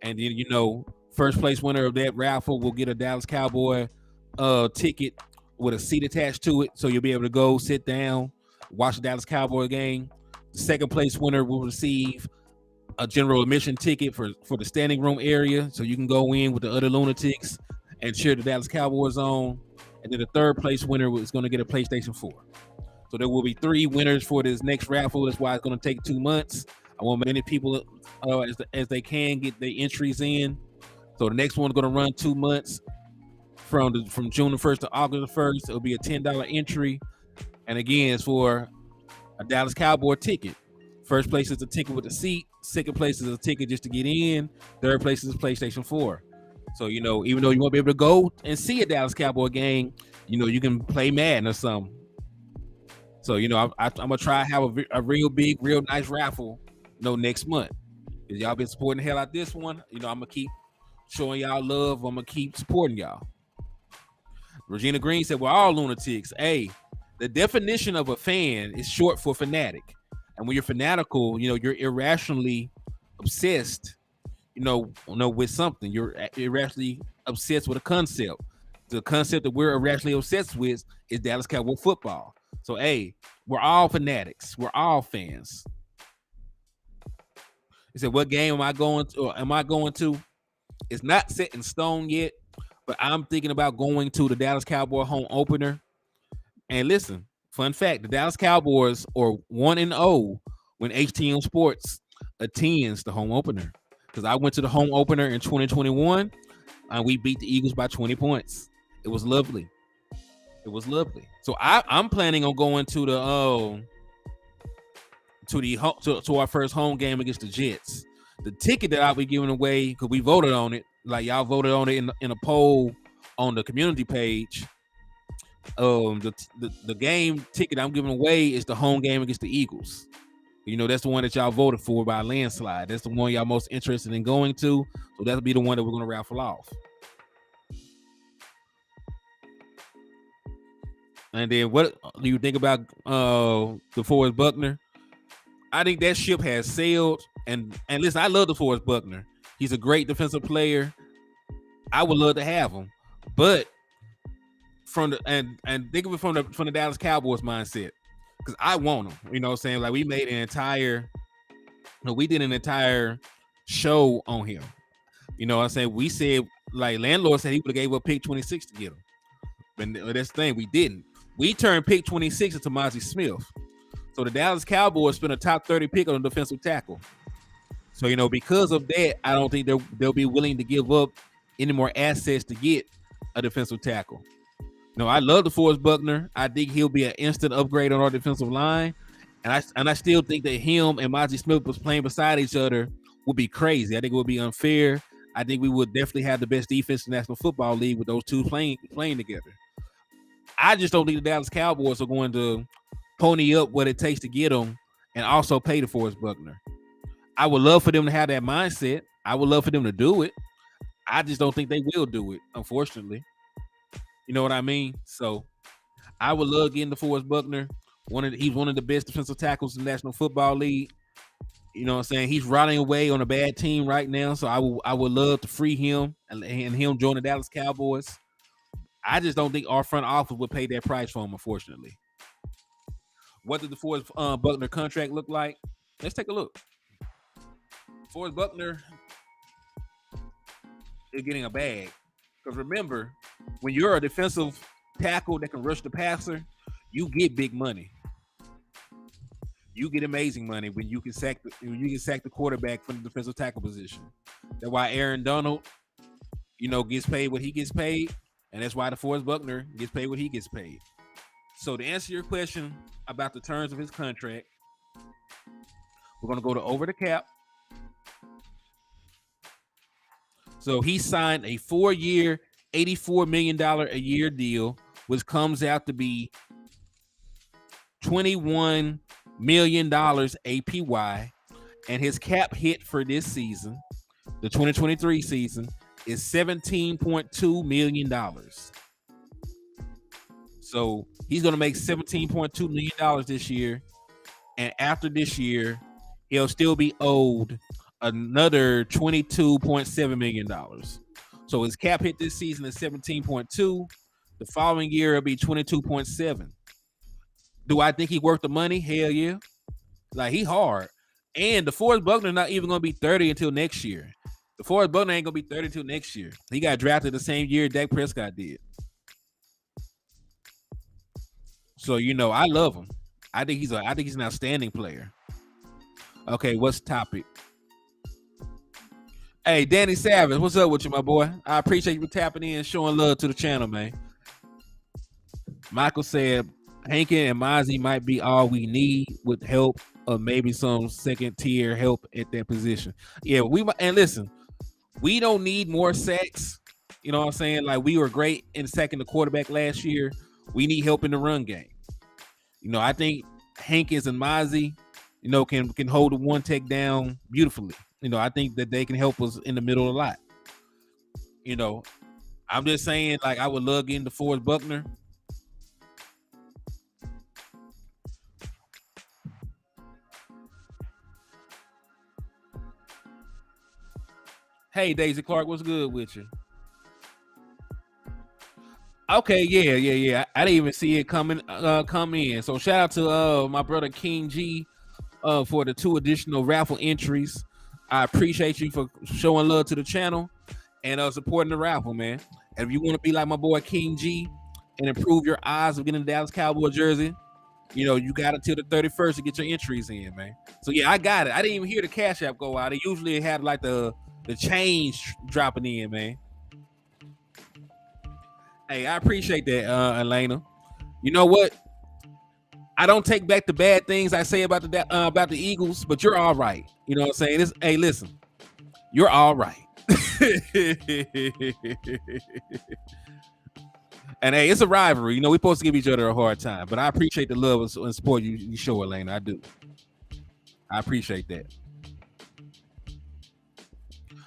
And then first place winner of that raffle will get a Dallas Cowboy ticket with a seat attached to it, so you'll be able to go sit down, watch the Dallas Cowboy game. The second place winner will receive a general admission ticket for the standing room area, so you can go in with the other lunatics and cheer the Dallas Cowboys on. And then the third place winner is going to get a PlayStation 4. So there will be 3 winners for this next raffle. That's why it's going to take 2 months. I want many people as they can get their entries in. So the next one's going to run 2 months from June the 1st to August the 1st. It'll be a $10 entry, and again, it's for a Dallas Cowboy ticket. First place is a ticket with a seat. Second place is a ticket just to get in. Third place is a PlayStation 4. So even though you won't be able to go and see a Dallas Cowboy game, you can play Madden or something. So I'm gonna try to have a real big, real nice raffle, next month. Because y'all been supporting the hell out this one. I'm gonna keep showing y'all love. I'm gonna keep supporting y'all. Regina Green said, "We're all lunatics." Hey, the definition of a fan is short for fanatic. And when you're fanatical, you're irrationally obsessed, with something. You're irrationally obsessed with a concept. The concept that we're irrationally obsessed with is Dallas Cowboy football. So, hey, we're all fanatics. We're all fans. He said, "What game am I going to? It's not set in stone yet, but I'm thinking about going to the Dallas Cowboy home opener." And listen, fun fact, the Dallas Cowboys are 1-0 when HTM Sports attends the home opener. Because I went to the home opener in 2021 and we beat the Eagles by 20 points. It was lovely. So I'm planning on going to our first home game against the Jets. The ticket that I'll be giving away, because we voted on it, like y'all voted on it in a poll on the community page, the game ticket I'm giving away is the home game against the Eagles. That's the one that y'all voted for by a landslide. That's the one y'all most interested in going to. So that'll be the one that we're going to raffle off. And then what do you think about DeForest Buckner? I think that ship has sailed. And listen, I love DeForest Buckner. He's a great defensive player. I would love to have him. But think of it from the Dallas Cowboys mindset. Because I want him. You know what I'm saying? Like we did an entire show on him. You know what I'm saying? We said, like, landlord said he would have gave up pick 26 to get him. But that's the thing, we didn't. We turned pick 26 into Mozzie Smith. So the Dallas Cowboys spent a top 30 pick on a defensive tackle. So, because of that, I don't think they'll be willing to give up any more assets to get a defensive tackle. I love DeForest Buckner. I think he'll be an instant upgrade on our defensive line. And I still think that him and Mozzie Smith was playing beside each other would be crazy. I think it would be unfair. I think we would definitely have the best defense in the National Football League with those two playing together. I just don't think the Dallas Cowboys are going to pony up what it takes to get them and also pay DeForest Buckner. I would love for them to have that mindset. I would love for them to do it. I just don't think they will do it, unfortunately. You know what I mean? So I would love getting DeForest Buckner. He's one of the best defensive tackles in the National Football League. You know what I'm saying? He's rotting away on a bad team right now. So I would love to free him and him join the Dallas Cowboys. I just don't think our front office would pay that price for him, unfortunately. What did the DeForest Buckner contract look like? Let's take a look. DeForest Buckner is getting a bag. Because remember, when you're a defensive tackle that can rush the passer, you get big money. You get amazing money when you can sack the quarterback from the defensive tackle position. That's why Aaron Donald, gets paid what he gets paid, and that's why DeForest Buckner gets paid what he gets paid. So to answer your question about the terms of his contract, we're going to go to over the cap. So he signed a 4-year, $84 million a year deal, which comes out to be $21 million APY, and his cap hit for this season, the 2023 season, is $17.2 million. So he's going to make $17.2 million this year, and after this year, he'll still be owed another $22.7 million. So his cap hit this season is 17.2. The following year it'll be 22.7. Do I think he worth the money? Hell yeah. Like, he hard. And DeForest Buckner not even gonna be 30 until next year. DeForest Buckner ain't gonna be 30 until next year. He got drafted the same year Dak Prescott did. So I love him. I think he's an outstanding player. Okay, what's the topic? Hey, Danny Savage, what's up with you, my boy? I appreciate you tapping in and showing love to the channel, man. Michael said Hankin and Mozzie might be all we need with help or maybe some second tier help at that position. Yeah, and listen, we don't need more sacks. You know what I'm saying? Like, we were great in sacking the quarterback last year. We need help in the run game. I think Hankins and Mozzie, can hold the one tech down beautifully. I think that they can help us in the middle a lot. I'm just saying, like, I would love getting DeForest Buckner. Hey, Daisy Clark, what's good with you? Okay, yeah. I didn't even see it come in. So shout out to my brother King G for the 2 additional raffle entries. I appreciate you for showing love to the channel and supporting the raffle, man. And if you want to be like my boy King G and improve your odds of getting a Dallas Cowboy jersey, you got until the 31st to get your entries in, man. So yeah, I got it. I didn't even hear the Cash App go out. It usually had like the change dropping in, man. Hey, I appreciate that, Elena. You know what? I don't take back the bad things I say about the Eagles, but you're all right. You know what I'm saying? Hey, listen, you're all right. And hey, it's a rivalry. You know, we're supposed to give each other a hard time, but I appreciate the love and support you show, Elena. I do. I appreciate that.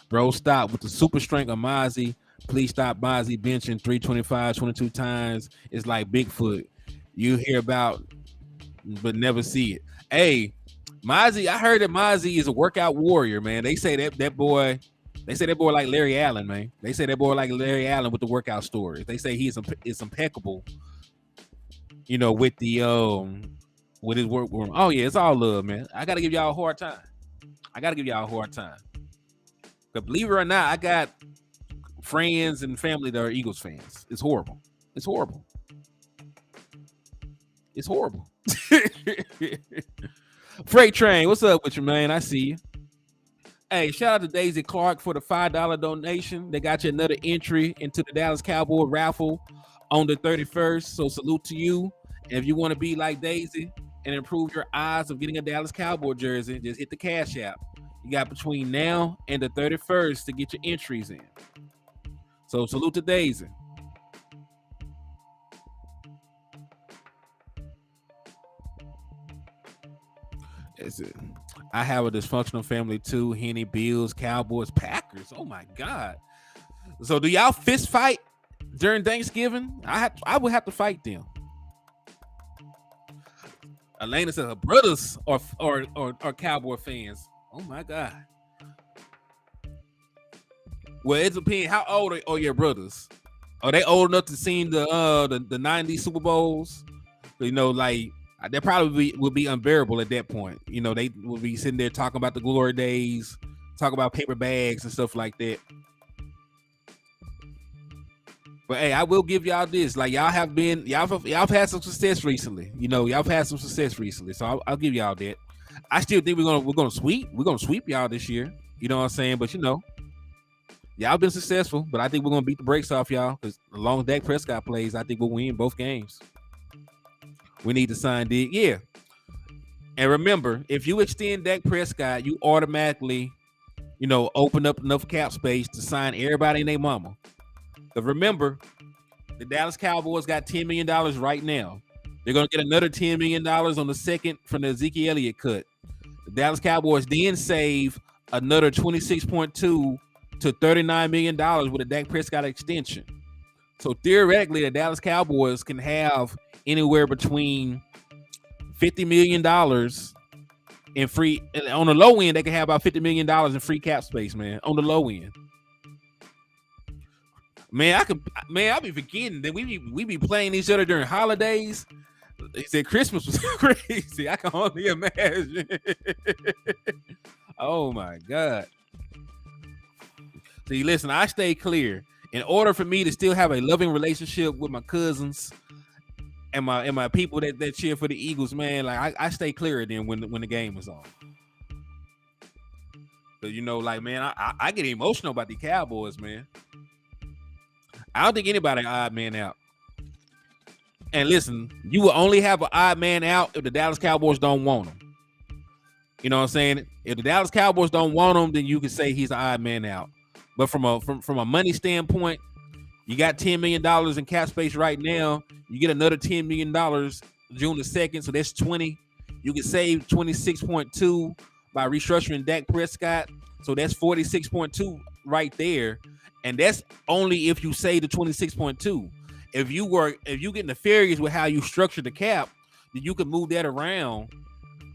Bro, stop with the super strength of Mozzie. Please stop Mozzie benching 325 22 times. It's like Bigfoot. You hear about, but never see it. Hey, Mozzie, I heard that Mozzie is a workout warrior, man. They say that boy like Larry Allen, man. They say that boy like Larry Allen with the workout stories. They say he's impeccable, you know, with the with his work. Oh yeah, it's all love, man. I gotta give y'all a hard time. But believe it or not, I got friends and family that are Eagles fans. It's horrible. Freight Train, what's up with you, man? I see you. Hey, shout out to Daisy Clark for the $5 donation. They got you another entry into the Dallas Cowboy raffle on the 31st. So salute to you. And if you want to be like Daisy and improve your odds of getting a Dallas Cowboy jersey, just hit the Cash App. You got between now and the 31st to get your entries in. So salute to Daisy. I have a dysfunctional family too. Henny, Bills, Cowboys, Packers. Oh my God. So do y'all fist fight during Thanksgiving? I would have to fight them. Elena said her brothers are Cowboy fans. Oh my God. Well, it depends. How old are your brothers? Are they old enough to see the 90s Super Bowls? You know, like that probably would be unbearable at that point. You know, they would be sitting there talking about the glory days, talking about paper bags and stuff like that. But hey, I will give y'all this. Like y'all have had some success recently. You know, y'all have had some success recently. So I'll give y'all that. I still think we're gonna sweep y'all this year. You know what I'm saying? But you know, y'all been successful. But I think we're gonna beat the brakes off y'all because as long as Dak Prescott plays, I think we'll win both games. We need to sign Dig. Yeah. And remember, if you extend Dak Prescott, you automatically, you know, open up enough cap space to sign everybody and their mama. But remember, the Dallas Cowboys got $10 million right now. They're going to get another $10 million on the second from the Ezekiel Elliott cut. The Dallas Cowboys then save another $26.2 to $39 million with a Dak Prescott extension. So theoretically, the Dallas Cowboys can have anywhere between $50 million in free. On the low end, they can have about $50 million in free cap space, man. On the low end. Man, I'll be forgetting that we be playing each other during holidays. They said Christmas was crazy. I can only imagine. Oh my God. See, listen, I stay clear. In order for me to still have a loving relationship with my cousins and my people that cheer for the Eagles, man, like I stay clear of them when the game is on. But you know, like, man, I get emotional about the Cowboys, man. I don't think anybody odd man out. And listen, you will only have an odd man out if the Dallas Cowboys don't want him. You know what I'm saying? If the Dallas Cowboys don't want him, then you can say he's an odd man out. But from a money standpoint, you got $10 million in cap space right now. You get another $10 million June the 2nd, so that's 20. You can save 26.2 by restructuring Dak Prescott. So that's 46.2 right there. And that's only if you say the 26.2. If you get nefarious with how you structure the cap, then you can move that around.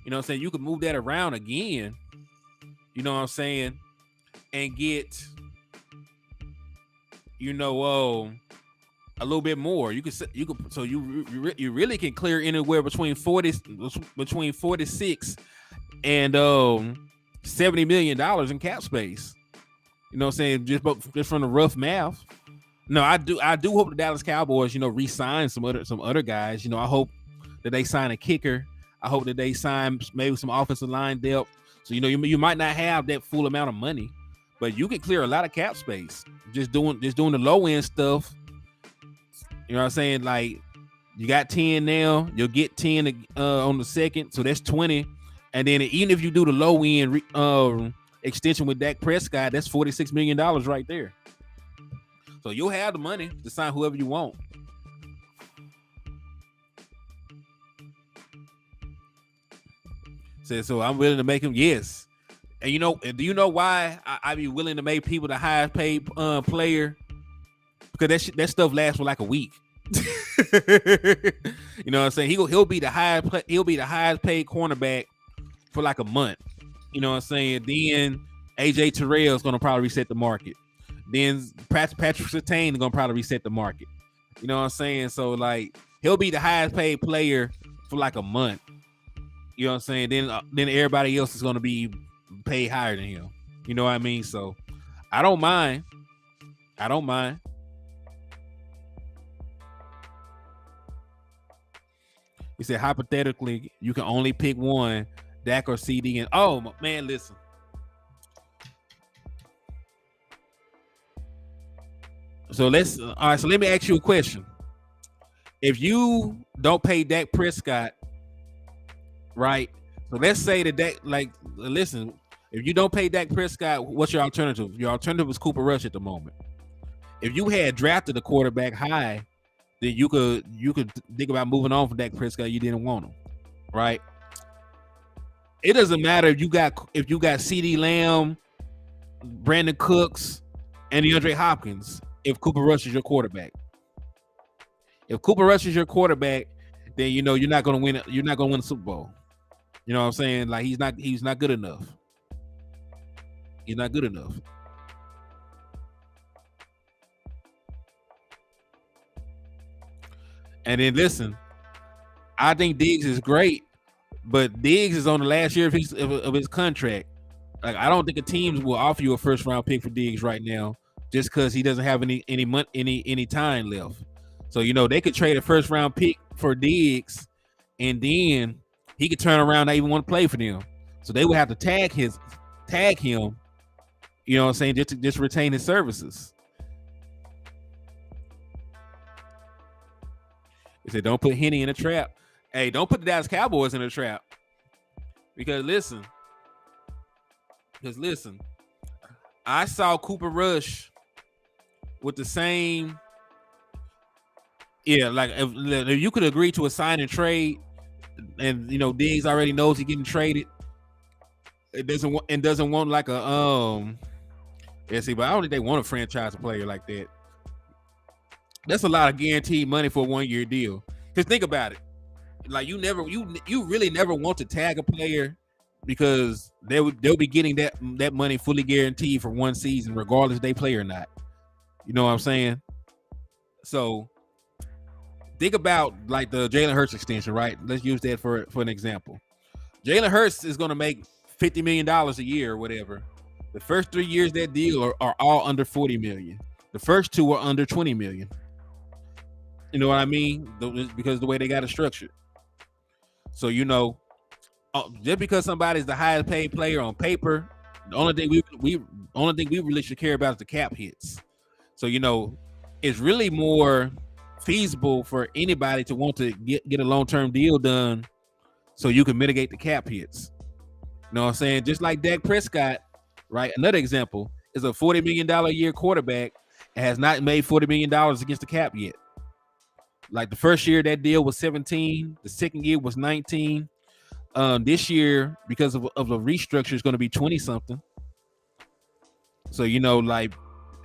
You know what I'm saying? You can move that around again. You know what I'm saying? And get, you know, a little bit more. You really can clear anywhere between 46 and $70 million in cap space. You know what I'm saying? Just from the rough math. No, I do hope the Dallas Cowboys, you know, re-sign some other guys. You know, I hope that they sign a kicker. I hope that they sign maybe some offensive line depth. So, you know, you might not have that full amount of money, but you can clear a lot of cap space just doing the low end stuff. You know what I'm saying? Like, you got 10 now, you'll get 10 on the second, so that's 20. And then even if you do the low end extension with Dak Prescott, that's $46 million right there. So you'll have the money to sign whoever you want. Said, so I'm willing to make him. Yes. And do you know why I be willing to make people the highest paid player? Because that stuff lasts for like a week. You know what I'm saying? He'll be the highest paid cornerback for like a month. You know what I'm saying? Then AJ Terrell is gonna probably reset the market. Then Patrick Surtain is gonna probably reset the market. You know what I'm saying? So like he'll be the highest paid player for like a month. You know what I'm saying? Then everybody else is gonna be paid higher than him. You know what I mean? So I don't mind. He said hypothetically you can only pick one, Dak or CD. And oh man, listen. So let me ask you a question. If you don't pay Dak Prescott, right? So let's say that listen, if you don't pay Dak Prescott, what's your alternative? Your alternative is Cooper Rush at the moment. If you had drafted a quarterback high, then you could think about moving on from Dak Prescott. You didn't want him, right? It doesn't matter if you got CeeDee Lamb, Brandon Cooks, and DeAndre Hopkins. If Cooper Rush is your quarterback, then you're not going to win. You're not going to win the Super Bowl. You know what I'm saying? Like he's not good enough. He's not good enough. And then listen, I think Diggs is great, but Diggs is on the last year of his contract. Like I don't think the teams will offer you a first round pick for Diggs right now, just because he doesn't have any time left. So they could trade a first round pick for Diggs, and then he could turn around and not even want to play for them. So they would have to tag him. You know what I'm saying? Just to retain his services. He said, "Don't put Henny in a trap." Hey, don't put the Dallas Cowboys in a trap. Because listen, I saw Cooper Rush with the same. Yeah, like if you could agree to a sign and trade, and Diggs already knows he's getting traded. It doesn't want like a Yeah, see, but I don't think they want a franchise player like that. That's a lot of guaranteed money for a 1-year deal. Because think about it, like you really never want to tag a player because they'll be getting that money fully guaranteed for one season, regardless if they play or not. You know what I'm saying? So think about like the Jalen Hurts extension, right? Let's use that for an example. Jalen Hurts is going to make $50 million a year or whatever. The first 3 years of that deal are all under $40 million. The first 2 are under $20 million. You know what I mean? Because of the way they got it structured. So just because somebody's the highest paid player on paper, the only thing we really should care about is the cap hits. So it's really more feasible for anybody to want to get a long-term deal done, so you can mitigate the cap hits. You know what I'm saying? Just like Dak Prescott, right? Another example is a $40 million a year quarterback and has not made $40 million against the cap yet. Like the first year that deal was 17, the second year was 19. This year, because of the restructure, is going to be 20 something. So like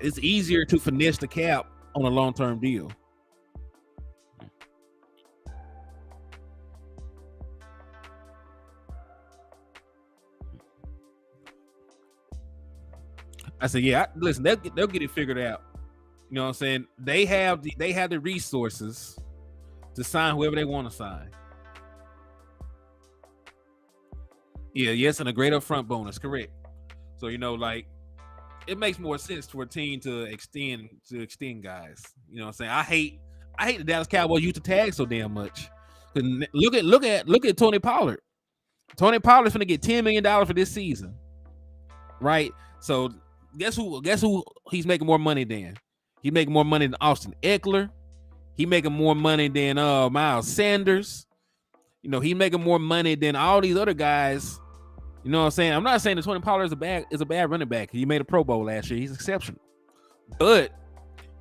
it's easier to finesse the cap on a long-term deal. I said, yeah, listen, they'll get it figured out. You know what I'm saying? They have the resources to sign whoever they want to sign. Yeah, yes, and a great upfront bonus, correct. So like it makes more sense for a team to extend guys. You know what I'm saying? I hate the Dallas Cowboys use the tag so damn much. Look at Tony Pollard. Tony Pollard's gonna get $10 million for this season, right? So guess who he's making more money than? He's making more money than Austin Eckler. He making more money than Miles Sanders. He making more money than all these other guys. You know what I'm saying? I'm not saying that Tony Pollard is a bad running back. He made a Pro Bowl last year. He's exceptional. But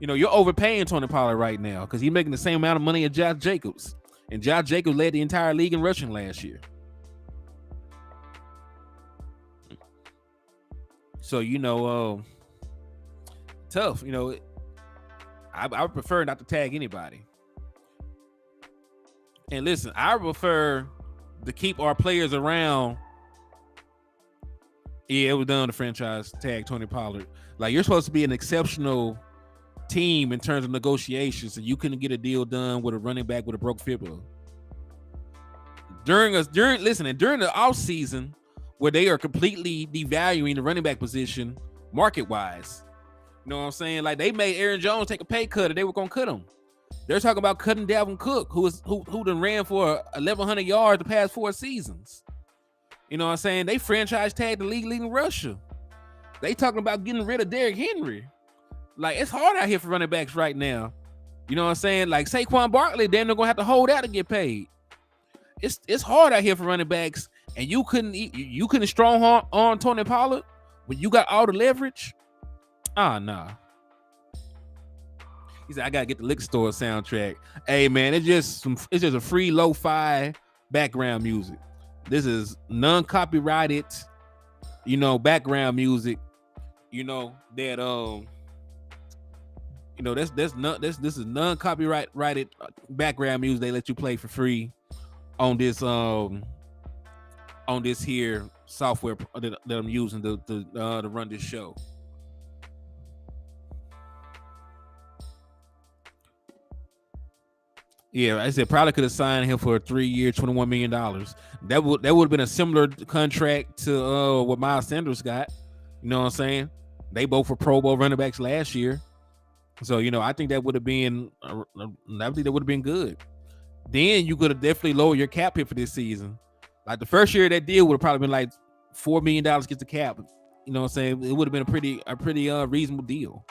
you're overpaying Tony Pollard right now because he's making the same amount of money as Josh Jacobs. And Josh Jacobs led the entire league in rushing last year. So tough. I would prefer not to tag anybody. And listen, I prefer to keep our players around. Yeah, it was done to franchise tag Tony Pollard. Like, you're supposed to be an exceptional team in terms of negotiations, and you couldn't get a deal done with a running back with a broke fibula. During the off season, where they are completely devaluing the running back position market wise. You know what I'm saying? Like, they made Aaron Jones take a pay cut, and they were gonna cut him. They're talking about cutting Dalvin Cook, who done ran for 1,100 yards the past 4 seasons. You know what I'm saying? They franchise tagged the leading rusher. They talking about getting rid of Derrick Henry. Like, it's hard out here for running backs right now. You know what I'm saying? Like, Saquon Barkley, then they're gonna have to hold out to get paid. It's hard out here for running backs, and you couldn't strong on Tony Pollard, but you got all the leverage. Nah. He said, I gotta get the liquor store soundtrack. Hey man, it's just a free lo-fi background music. This is non-copyrighted, background music. This is non-copyrighted background music they let you play for free on this here software that I'm using to run this show. Yeah, I said probably could have signed him for a 3-year, $21 million. That would have been a similar contract to what Miles Sanders got. You know what I'm saying? They both were Pro Bowl running backs last year. So, I think that would have been good. Then you could have definitely lowered your cap hit for this season. Like, the first year of that deal would have probably been like $4 million against the cap. You know what I'm saying? It would have been a pretty reasonable deal.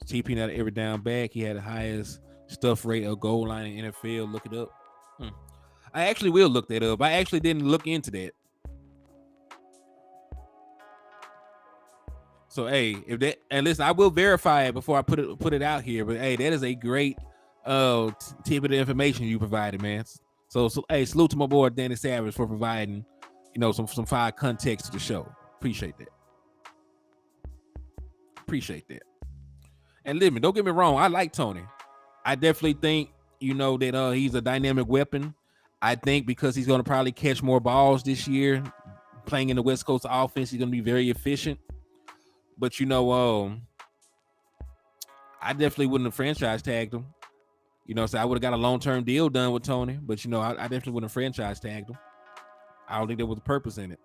TP out of every down back. He had the highest stuff rate of goal line in NFL. Look it up. I actually will look that up. I actually didn't look into that. So hey, and listen, I will verify it before I put it out here. But hey, that is a great tip of the information you provided, man. So hey, salute to my boy Danny Savage for providing, some fire context to the show. Appreciate that. And listen, don't get me wrong, I like Tony. I definitely think, that he's a dynamic weapon. I think because he's going to probably catch more balls this year, playing in the West Coast offense, he's going to be very efficient. But, I definitely wouldn't have franchise tagged him. So I would have got a long-term deal done with Tony. But, I definitely wouldn't have franchise tagged him. I don't think there was a purpose in it.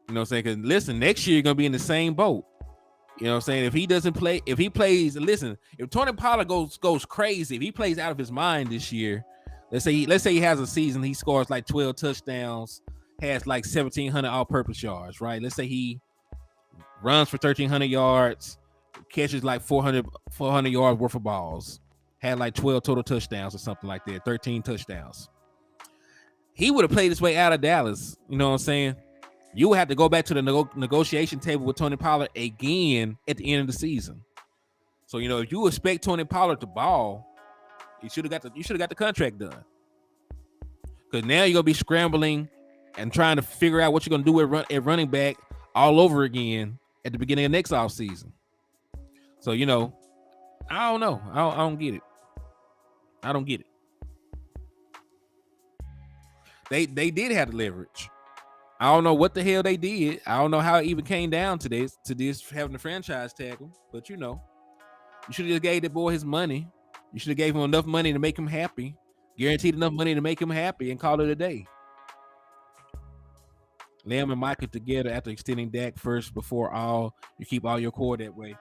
You know what I'm saying? Because, listen, next year you're going to be in the same boat. You know what I'm saying? If he plays, listen, if Tony Pollard goes crazy, if he plays out of his mind this year, let's say he has a season, he scores like 12 touchdowns, has like 1,700 all-purpose yards, right? Let's say he runs for 1,300 yards, catches like 400 yards worth of balls, had like 12 total touchdowns or something like that, 13 touchdowns. He would have played his way out of Dallas, you know what I'm saying? You would have to go back to the negotiation table with Tony Pollard again at the end of the season. So, if you expect Tony Pollard to ball, you should have got the contract done. Because now you're gonna be scrambling and trying to figure out what you're gonna do at running back all over again at the beginning of next off season. So, I don't know. I don't get it. I don't get it. They did have the leverage. I don't know what the hell they did. I don't know how it even came down to this having the franchise tag him. But you should have just gave that boy his money. You should have gave him enough money to make him happy, guaranteed enough money to make him happy, and call it a day. Lamb and Michael together after extending Dak first before you keep all your core that way.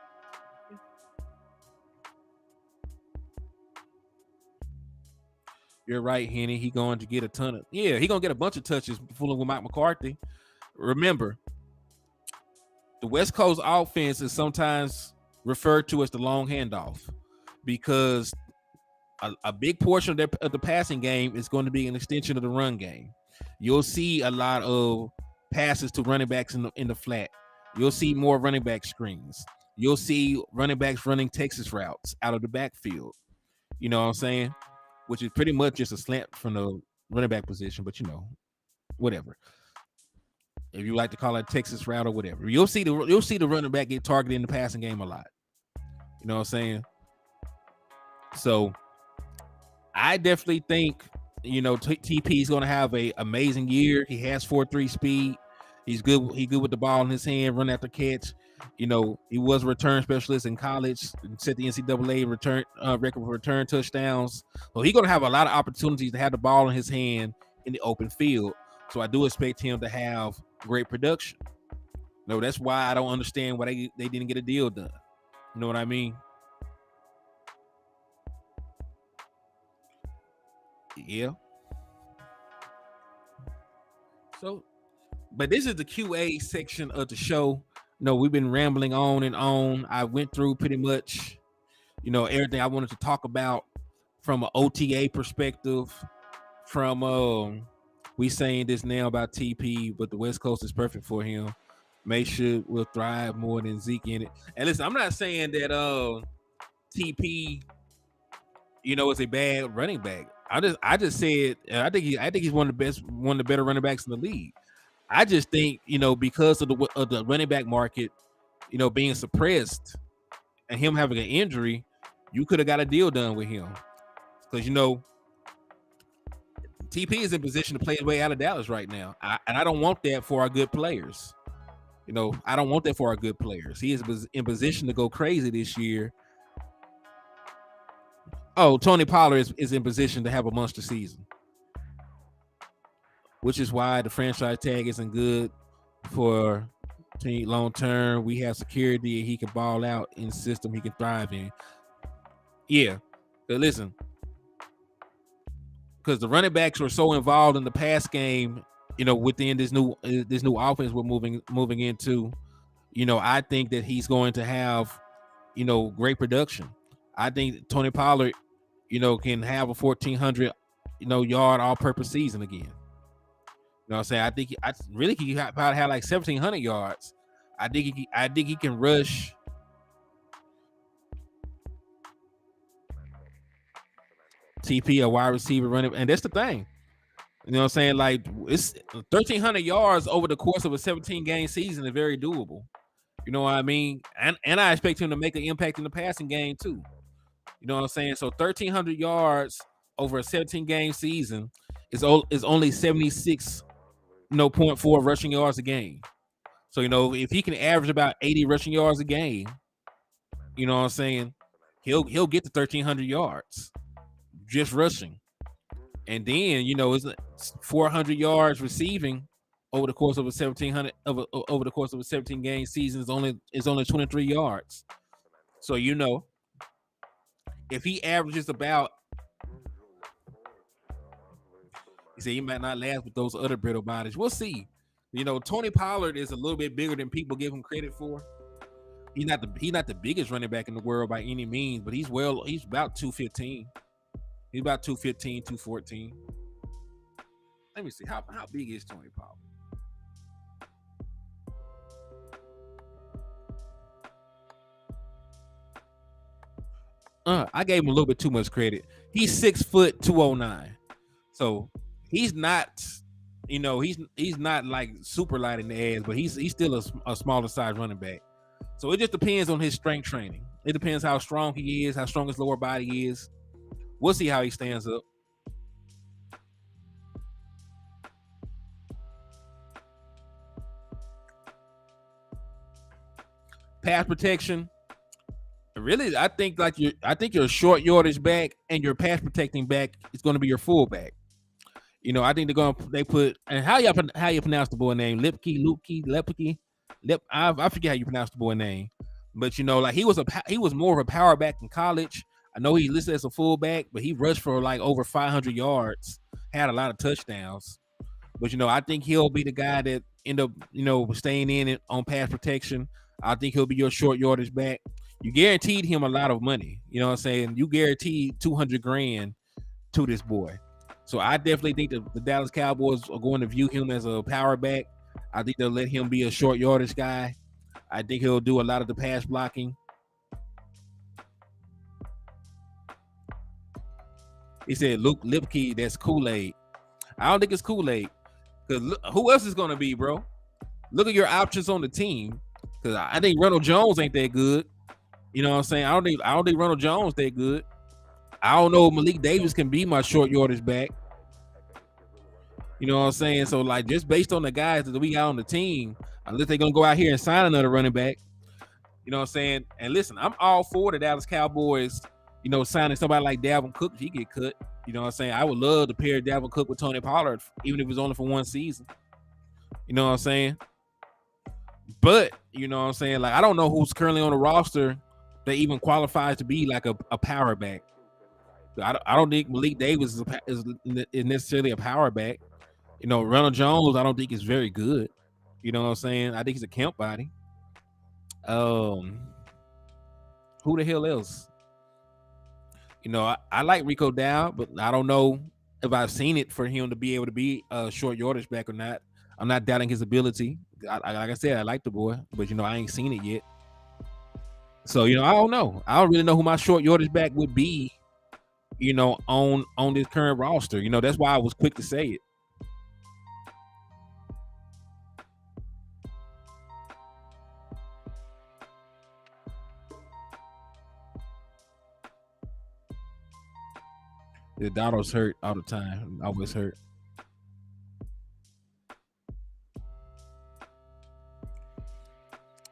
You're right, Henny. He going to get he gonna get a bunch of touches fooling with Mike McCarthy. Remember, the West Coast offense is sometimes referred to as the long handoff because a big portion of the passing game is going to be an extension of the run game. You'll see a lot of passes to running backs in the flat. You'll see more running back screens. You'll see running backs running Texas routes out of the backfield. You know what I'm saying? which is pretty much just a slant from the running back position. But whatever. If you like to call it Texas route or whatever, you'll see the running back get targeted in the passing game a lot. You know what I'm saying? So I definitely think TP is going to have a amazing year. He has 4.3 speed. He's good. He good with the ball in his hand, run after catch. He was a return specialist in college and set the NCAA return record for return touchdowns. So he's going to have a lot of opportunities to have the ball in his hand in the open field. So I do expect him to have great production. That's why I don't understand why they didn't get a deal done. You know what I mean? Yeah. So, but this is the QA section of the show. We've been rambling on and on. I went through pretty much, everything I wanted to talk about from an OTA perspective. From we saying this now about TP, but the West Coast is perfect for him. Mayshire will thrive more than Zeke in it. And listen, I'm not saying that TP, is a bad running back. I just said I think he's one of the better running backs in the league. I just think because of the running back market, being suppressed and him having an injury, you could have got a deal done with him because TP is in position to play his way out of Dallas right now, and I don't want that for our good players. I don't want that for our good players. He is in position to go crazy this year. Oh, Tony Pollard is in position to have a monster season, which is why the franchise tag isn't good for team long term. We have security, and he can ball out in the system he can thrive in. Yeah, but listen, because the running backs were so involved in the pass game, within this new offense we're moving into, I think that he's going to have, great production. I think Tony Pollard, can have a 1,400, yard all-purpose season again. You know what I'm saying? I think he probably have like 1,700 yards. I think he can rush. TP, a wide receiver running, and that's the thing. You know what I'm saying? Like, it's 1,300 yards over the course of a 17-game season is very doable. You know what I mean? And I expect him to make an impact in the passing game too. You know what I'm saying? So 1,300 yards over a 17-game season is only 76, 0.4 rushing yards a game. So if he can average about 80 rushing yards a game, you know what I'm saying? He'll get to 1,300 yards just rushing, and then it's 400 yards receiving over the course of a 17-game season is only 23 yards. So if he averages about, he said he might not last with those other brittle bodies. We'll see. Tony Pollard is a little bit bigger than people give him credit for. He's not the biggest running back in the world by any means, but he's about 215. He's about 215, 214. Let me see. How big is Tony Pollard? I gave him a little bit too much credit. He's 6 foot 209. So he's not, he's not like super light in the ass, but he's still a smaller size running back. So it just depends on his strength training. It depends how strong he is, how strong his lower body is. We'll see how he stands up. Pass protection. Really, I think your short yardage back and your pass protecting back is going to be your fullback. I think they put, and how you pronounce the boy name? Lepke. I forget how you pronounce the boy name, but like he was more of a power back in college. I know he listed as a fullback, but he rushed for like over 500 yards, had a lot of touchdowns. But I think he'll be the guy that end up staying in it on pass protection. I think he'll be your short yardage back. You guaranteed him a lot of money. You know what I'm saying? You guaranteed $200,000 to this boy. So I definitely think the Dallas Cowboys are going to view him as a power back. I think they'll let him be a short yardage guy. I think he'll do a lot of the pass blocking. He said Luke Lipke, that's Kool-Aid. I don't think it's Kool-Aid. Because who else is going to be, bro? Look at your options on the team. Because I think Ronald Jones ain't that good. You know what I'm saying? I don't think Ronald Jones that good. I don't know if Malik Davis can be my short yardage back. You know what I'm saying? So, like, just based on the guys that we got on the team, unless they're going to go out here and sign another running back, you know what I'm saying? And listen, I'm all for the Dallas Cowboys, you know, signing somebody like Dalvin Cook if he get cut. You know what I'm saying? I would love to pair Dalvin Cook with Tony Pollard, even if it's only for one season. You know what I'm saying? But, you know what I'm saying? Like, I don't know who's currently on the roster that even qualifies to be like a power back. I don't think Malik Davis is necessarily a power back. You know, Ronald Jones, I don't think is very good. You know what I'm saying? I think he's a camp body. Who the hell else? You know, I like Rico Dow, but I don't know if I've seen it for him to be able to be a short yardage back or not. I'm not doubting his ability. Like I said, I like the boy, but, you know, I ain't seen it yet. So, you know, I don't know. I don't really know who my short yardage back would be, you know, on this current roster. You know, that's why I was quick to say it. The Donald's hurt all the time. Always hurt.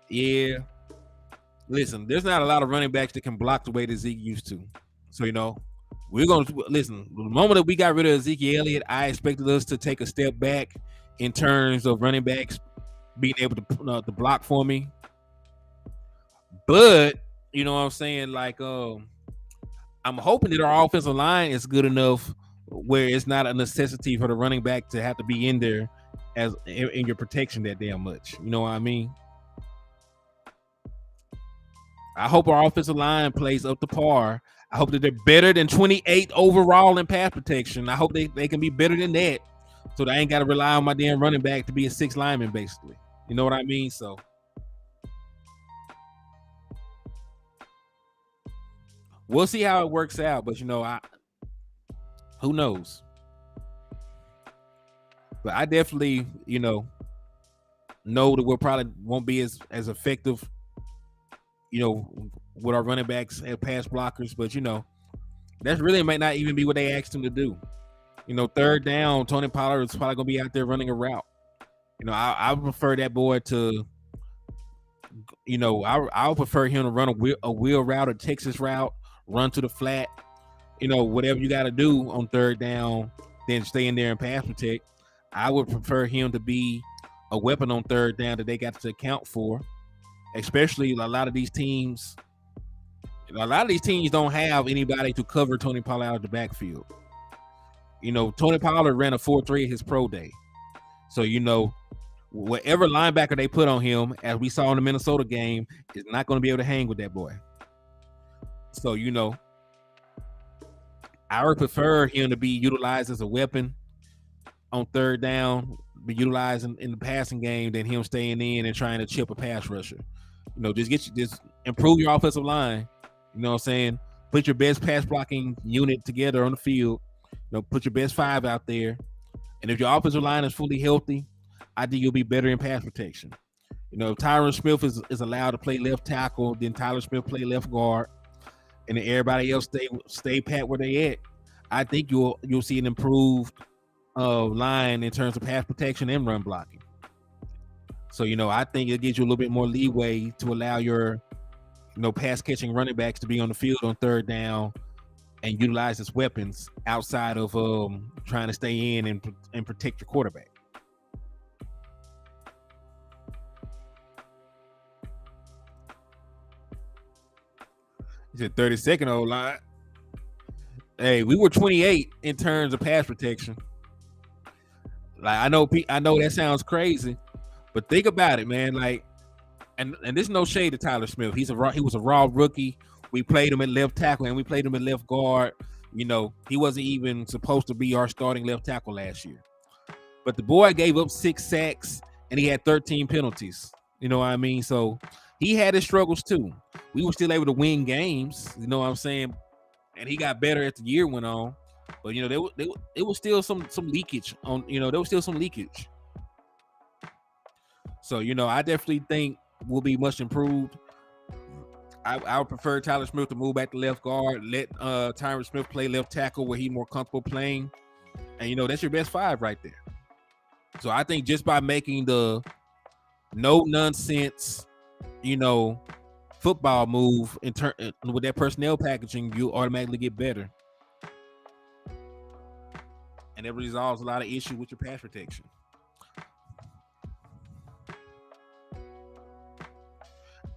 Yeah. Listen, there's not a lot of running backs that can block the way that Zeke used to. So, you know, we're going to listen. The moment that we got rid of Ezekiel Elliott, I expected us to take a step back in terms of running backs being able to block for me. But, you know what I'm saying? Like, I'm hoping that our offensive line is good enough where it's not a necessity for the running back to have to be in there as in your protection that damn much. You know what I mean? I hope our offensive line plays up to par. I hope that they're better than 28 overall in pass protection. I hope they can be better than that, so that I ain't got to rely on my damn running back to be a 6 lineman, basically. You know what I mean? So we'll see how it works out. But, you know, who knows? But I definitely, you know that we'll probably won't be as effective, you know, with our running backs and pass blockers. But, you know, that really might not even be what they asked him to do. You know, third down, Tony Pollard is probably going to be out there running a route. You know, I would prefer that boy to, you know, I would prefer him to run a wheel route, a Texas route, run to the flat, you know, whatever you got to do on third down, then stay in there and pass protect. I would prefer him to be a weapon on third down that they got to account for, especially a lot of these teams. A lot of these teams don't have anybody to cover Tony Pollard out of the backfield. You know, Tony Pollard ran a 4.3 at his pro day. So, you know, whatever linebacker they put on him, as we saw in the Minnesota game, is not going to be able to hang with that boy. So, you know, I would prefer him to be utilized as a weapon on third down, be utilized in the passing game, than him staying in and trying to chip a pass rusher. You know, just improve your offensive line. You know what I'm saying? Put your best pass blocking unit together on the field. You know, put your best 5 out there. And if your offensive line is fully healthy, I think you'll be better in pass protection. You know, if Tyron Smith is allowed to play left tackle, then Tyler Smith play left guard, and then everybody else stay pat where they at, I think you'll see an improved line in terms of pass protection and run blocking. So, you know, I think it gives you a little bit more leeway to allow your, you know, pass catching running backs to be on the field on third down and utilize as weapons outside of trying to stay in and protect your quarterback. He said 32nd old line. Hey, we were 28 in terms of pass protection. Like, I know that sounds crazy, but think about it, man. Like, and there's no shade to Tyler Smith. He was a raw rookie. We played him at left tackle and we played him at left guard. You know, he wasn't even supposed to be our starting left tackle last year. But the boy gave up 6 sacks and he had 13 penalties. You know what I mean? So he had his struggles too. We were still able to win games. You know what I'm saying? And he got better as the year went on. But there was still some leakage on. There was still some leakage. So I definitely think will be much improved. I would prefer Tyler Smith to move back to left guard. Let Tyron Smith play left tackle where he's more comfortable playing. And that's your best five right there. So I think just by making the no nonsense, football move with that personnel packaging, you automatically get better. And it resolves a lot of issues with your pass protection.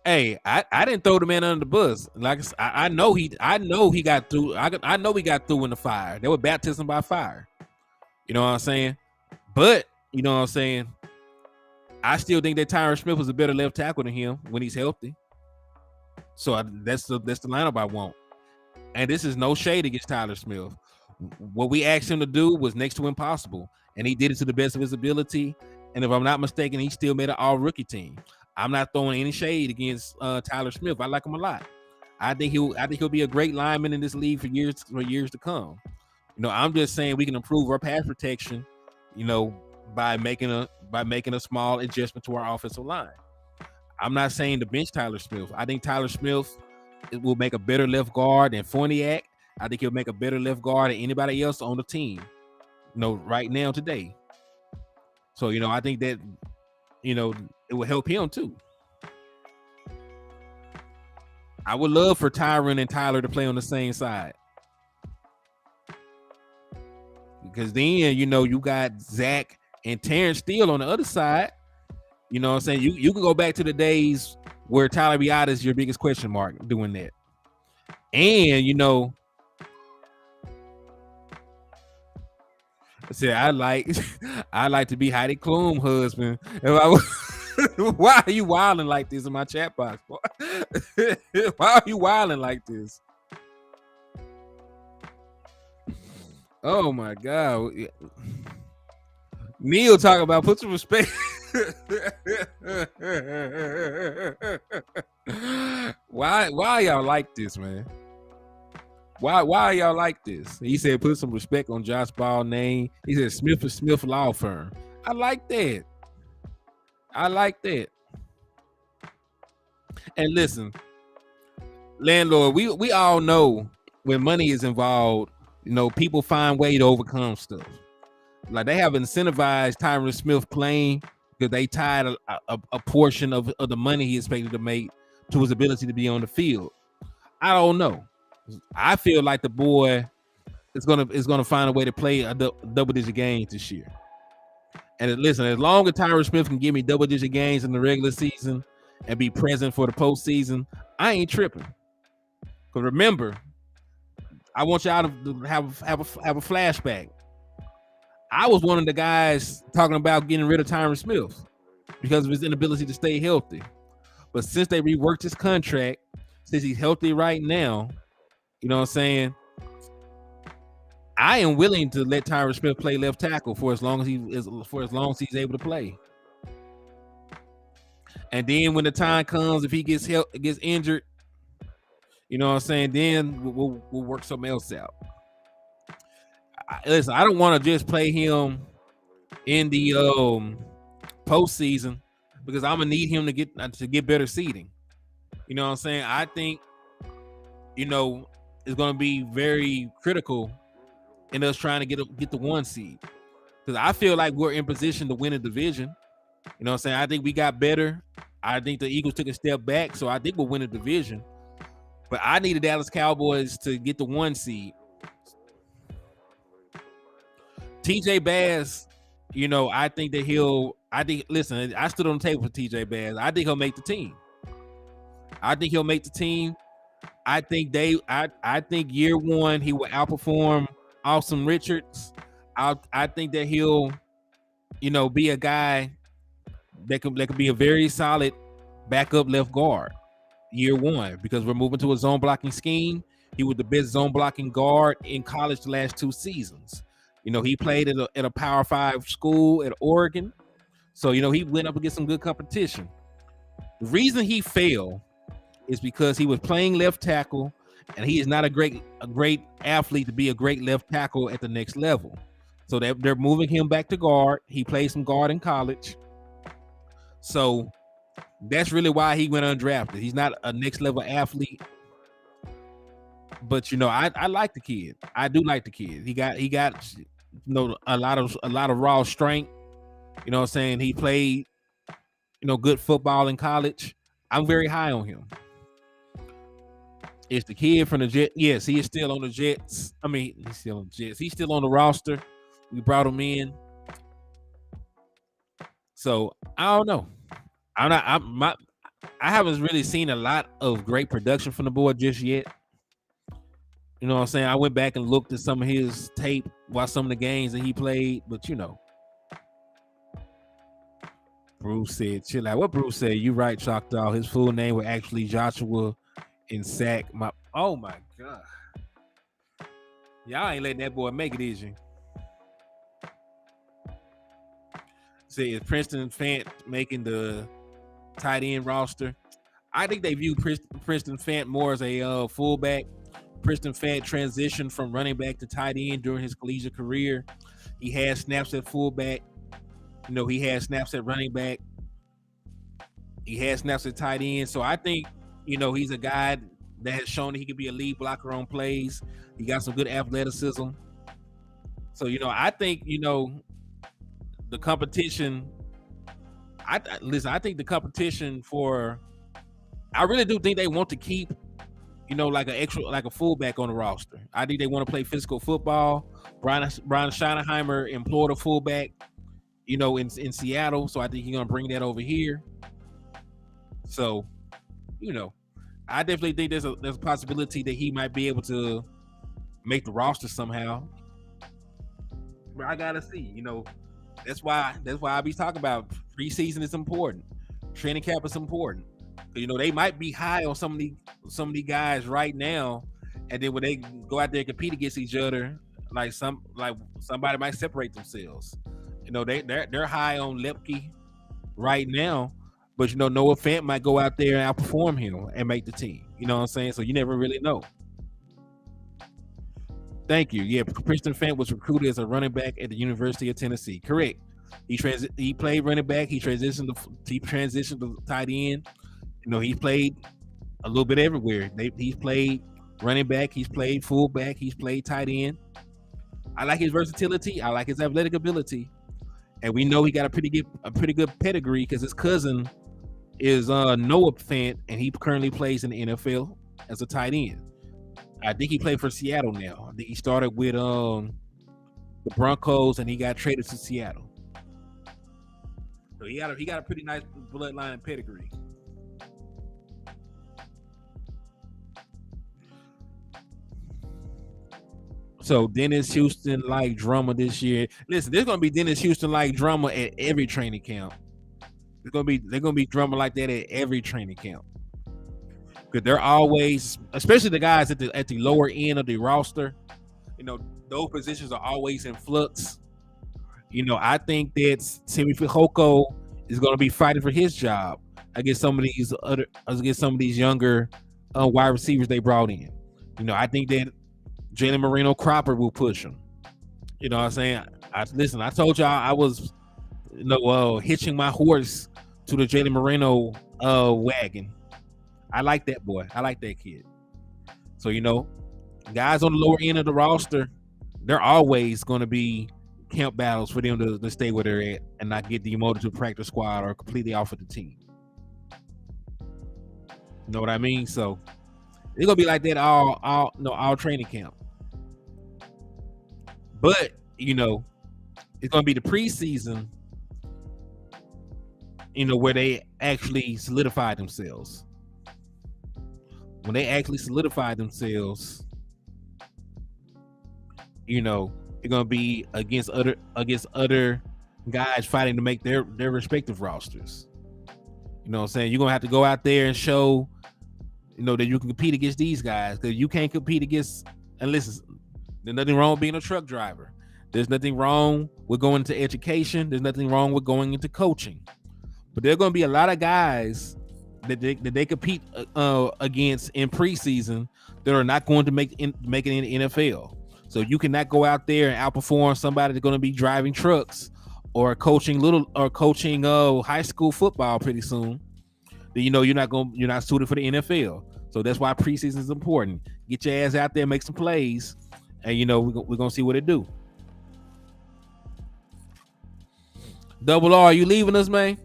Hey, I didn't throw the man under the bus. Like I know he got through. I know he got through in the fire. They were baptism by fire. You know what I'm saying? But you know what I'm saying? I still think that Tyron Smith was a better left tackle than him when he's healthy. So that's the lineup I want. And this is no shade against Tyler Smith. What we asked him to do was next to impossible, and he did it to the best of his ability. And if I'm not mistaken, he still made an all-rookie team. I'm not throwing any shade against Tyler Smith. I like him a lot. I think he'll be a great lineman in this league for years to come. I'm just saying we can improve our pass protection, by making a small adjustment to our offensive line. I'm not saying to bench Tyler Smith. I think Tyler Smith will make a better left guard than Forniak. I think he'll make a better left guard than anybody else on the team, right now today. So, I think that, it will help him too. I would love for Tyron and Tyler to play on the same side. Because then, you got Zach and Terrence Steele on the other side. You know what I'm saying? You can go back to the days where Tyler Biada is your biggest question mark doing that. And, I like to be Heidi Klum husband. Why are you wilding like this in my chat box? Why are you wilding like this? Oh my God. Neil talking about put some respect. Why y'all like this, man? Why are y'all like this? He said put some respect on Josh Ball's name. He said Smith & Smith Law Firm. I like that. And listen, landlord, we all know when money is involved, people find way to overcome stuff. Like they have incentivized Tyron Smith playing because they tied a portion of the money he expected to make to his ability to be on the field. I don't know. I feel like the boy is gonna find a way to play a double-digit games this year. And listen, as long as Tyron Smith can give me double-digit games in the regular season and be present for the postseason, I ain't tripping. Because remember, I want y'all to have a flashback. I was one of the guys talking about getting rid of Tyron Smith because of his inability to stay healthy. But since they reworked his contract, since he's healthy right now, you know what I'm saying? I am willing to let Tyron Smith play left tackle for as long as he's able to play. And then when the time comes, if he gets injured, you know what I'm saying? Then we'll work something else out. Listen, I don't want to just play him in the postseason because I'm gonna need him to get better seeding. You know what I'm saying? I think it's gonna be very critical in us trying to get the 1 seed because I feel like we're in position to win a division. You know what I'm saying? I think we got better. I think the Eagles took a step back, so I think we'll win a division. But I need the Dallas Cowboys to get the 1 seed. TJ Bass, listen, I stood on the table for TJ Bass. I think he'll make the team. I think year one he will outperform Austin Richards. I think that he'll, be a guy that could be a very solid backup left guard year one because we're moving to a zone blocking scheme. He was the best zone blocking guard in college the last 2 seasons. He played at a Power 5 school at Oregon. So, he went up against some good competition. The reason he failed is because he was playing left tackle and he is not a great athlete to be a great left tackle at the next level. So they're moving him back to guard. He played some guard in college, so that's really why he went undrafted. He's not a next level athlete, but I like the kid. I do like the kid. He got a lot of raw strength. You know what I'm saying? He played good football in college. I'm very high on him. It's the kid from the Jets. Yes, he is still on the Jets. I mean, he's still on the Jets. He's still on the roster. We brought him in. So I don't know. I haven't really seen a lot of great production from the boy just yet. You know what I'm saying? I went back and looked at some of his tape, watched some of the games that he played, but Bruce said, chill out. What Bruce said? You right, Choctaw. His full name was actually Joshua Insack. Oh my God. Y'all ain't letting that boy make it, is you? Say, is Princeton Fant making the tight end roster? I think they view Princeton Fant more as a fullback. Princeton Fant transitioned from running back to tight end during his collegiate career. He had snaps at fullback. He had snaps at running back. He had snaps at tight end. So I think, he's a guy that has shown that he can be a lead blocker on plays. He got some good athleticism. So, I think, the competition, I think the competition I really do think they want to keep, like a fullback on the roster. I think they want to play physical football. Brian Schottenheimer employed a fullback, in Seattle. So I think he's going to bring that over here. So, I definitely think there's a possibility that he might be able to make the roster somehow. But I gotta see, that's why I be talking about preseason is important. Training camp is important. They might be high on some of the guys right now, and then when they go out there and compete against each other, somebody might separate themselves. They're high on Lepke right now, but Noah Fant might go out there and outperform him and make the team. You know what I'm saying? So you never really know. Thank you. Yeah, Princeton Fant was recruited as a running back at the University of Tennessee. Correct. He played running back. He transitioned to tight end. He played a little bit everywhere. He's played running back. He's played fullback. He's played tight end. I like his versatility. I like his athletic ability, and we know he got a pretty good pedigree because his cousin is Noah Fant, and he currently plays in the NFL as a tight end. I think he played for Seattle now. I think he started with the Broncos, and he got traded to Seattle. So he got a pretty nice bloodline and pedigree. So Dennis Houston like drama this year. Listen, there's gonna be Dennis Houston like drama at every training camp. They're gonna be drama like that at every training camp. Because they're always, especially the guys at the lower end of the roster, those positions are always in flux. I think that Simi Fihoko is going to be fighting for his job against some of these younger wide receivers they brought in. I think that Jalen Moreno Cropper will push him. You know what I'm saying? I told y'all I was hitching my horse to the Jalen Moreno wagon. I like that boy. I like that kid. So, guys on the lower end of the roster, they're always going to be camp battles for them to stay where they're at and not get demoted to practice squad or completely off of the team. You know what I mean? So it's gonna be like that all training camp. But it's gonna be the preseason, where they actually solidify themselves. When they actually solidify themselves, they're gonna be against other guys fighting to make their respective rosters. You know what I'm saying? You're gonna have to go out there and show, that you can compete against these guys, because you can't compete against. And listen, there's nothing wrong with being a truck driver. There's nothing wrong with going into education. There's nothing wrong with going into coaching. But there are gonna be a lot of guys that they compete against in preseason that are not going to make it in the NFL. So you cannot go out there and outperform somebody that's going to be driving trucks or coaching high school football pretty soon. Then you're not suited for the NFL. So that's why preseason is important. Get your ass out there, make some plays, and we're gonna see what it do. Double R, you leaving us, man?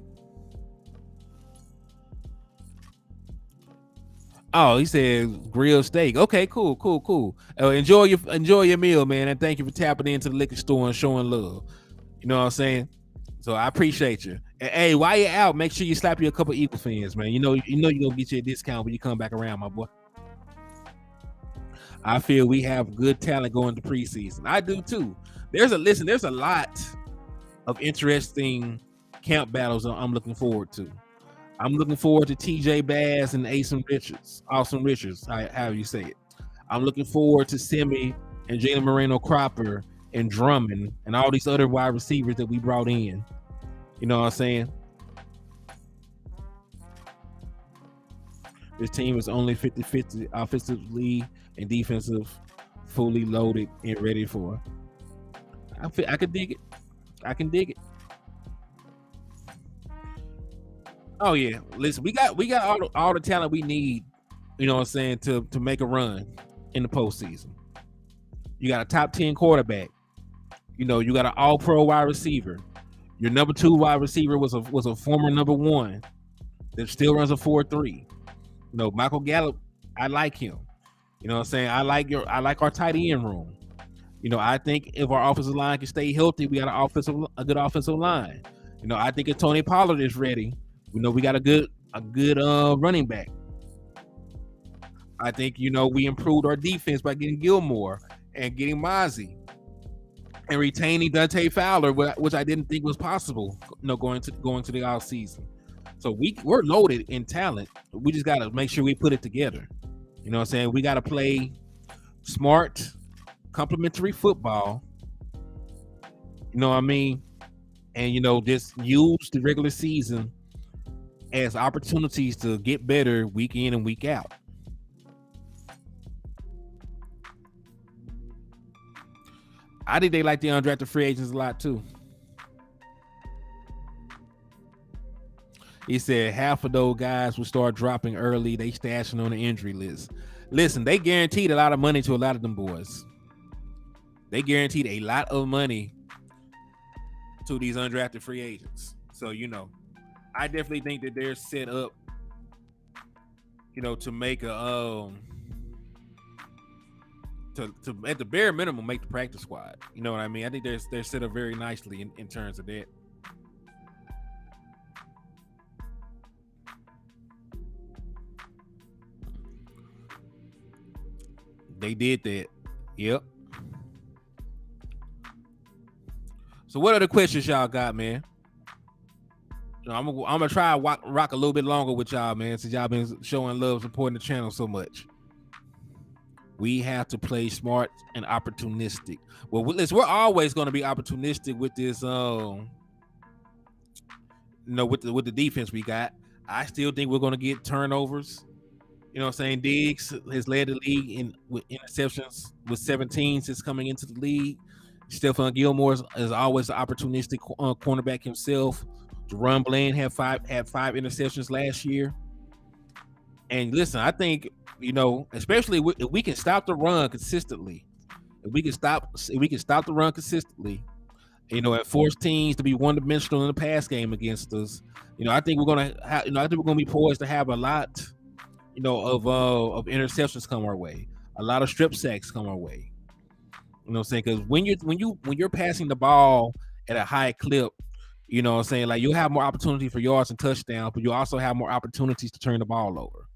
Oh, he said grilled steak. Okay, cool. Enjoy your meal, man, and thank you for tapping into the liquor store and showing love. You know what I'm saying? So I appreciate you. And hey, while you're out, make sure you slap you a couple Eagle fans, man. You're gonna get you a discount when you come back around, my boy. I feel we have good talent going to preseason. I do too. There's a lot of interesting camp battles I'm looking forward to. I'm looking forward to TJ Bass and Austin Richards, however you say it. I'm looking forward to Simi and Jalen Moreno Cropper and Drummond and all these other wide receivers that we brought in. You know what I'm saying? This team is only 50-50 offensively and defensive, fully loaded and ready for. I could dig it. I can dig it. Oh yeah, listen, we got all the talent we need. You know what I'm saying, to make a run in the postseason. You got a top 10 quarterback. You got an All-Pro wide receiver. Your number 2 wide receiver was a former number 1 that still runs a 4.3. Michael Gallup, I like him. You know what I'm saying? I like our tight end room. I think if our offensive line can stay healthy, we got a good offensive line. I think if Tony Pollard is ready, we got a good running back. I think we improved our defense by getting Gilmore and getting Mozzie and retaining Dante Fowler, which I didn't think was possible. Going to the off season. So we're loaded in talent. We just got to make sure we put it together. You know what I'm saying? We got to play smart, complementary football. You know what I mean? And just use the regular season as opportunities to get better week in and week out. I think they like the undrafted free agents a lot too. He said half of those guys will start dropping early. They stashing on the injury list. Listen, they guaranteed a lot of money to a lot of them boys. They guaranteed a lot of money to these undrafted free agents. So, I definitely think that they're set up, to make a to at the bare minimum make the practice squad. You know what I mean? I think they're set up very nicely in terms of that. They did that. Yep. So what other questions y'all got, man? I'm gonna try to rock a little bit longer with y'all, man, since y'all been showing love, supporting the channel so much. We have to play smart and opportunistic. Well, listen, we're always going to be opportunistic with this, with the defense we got. I still think we're going to get turnovers. You know what I'm saying? Diggs has led the league with interceptions with 17 since coming into the league. Stephon Gilmore is always an opportunistic cornerback himself. Jerome Bland had five interceptions last year. And listen, I think, especially if we can stop the run consistently, if we can stop the run consistently, and force teams to be one-dimensional in the pass game against us, I think we're gonna be poised to have a lot, of interceptions come our way, a lot of strip sacks come our way. You know what I'm saying? Because when you're passing the ball at a high clip, you know what I'm saying, like, you'll have more opportunity for yards and touchdowns, but you also have more opportunities to turn the ball over.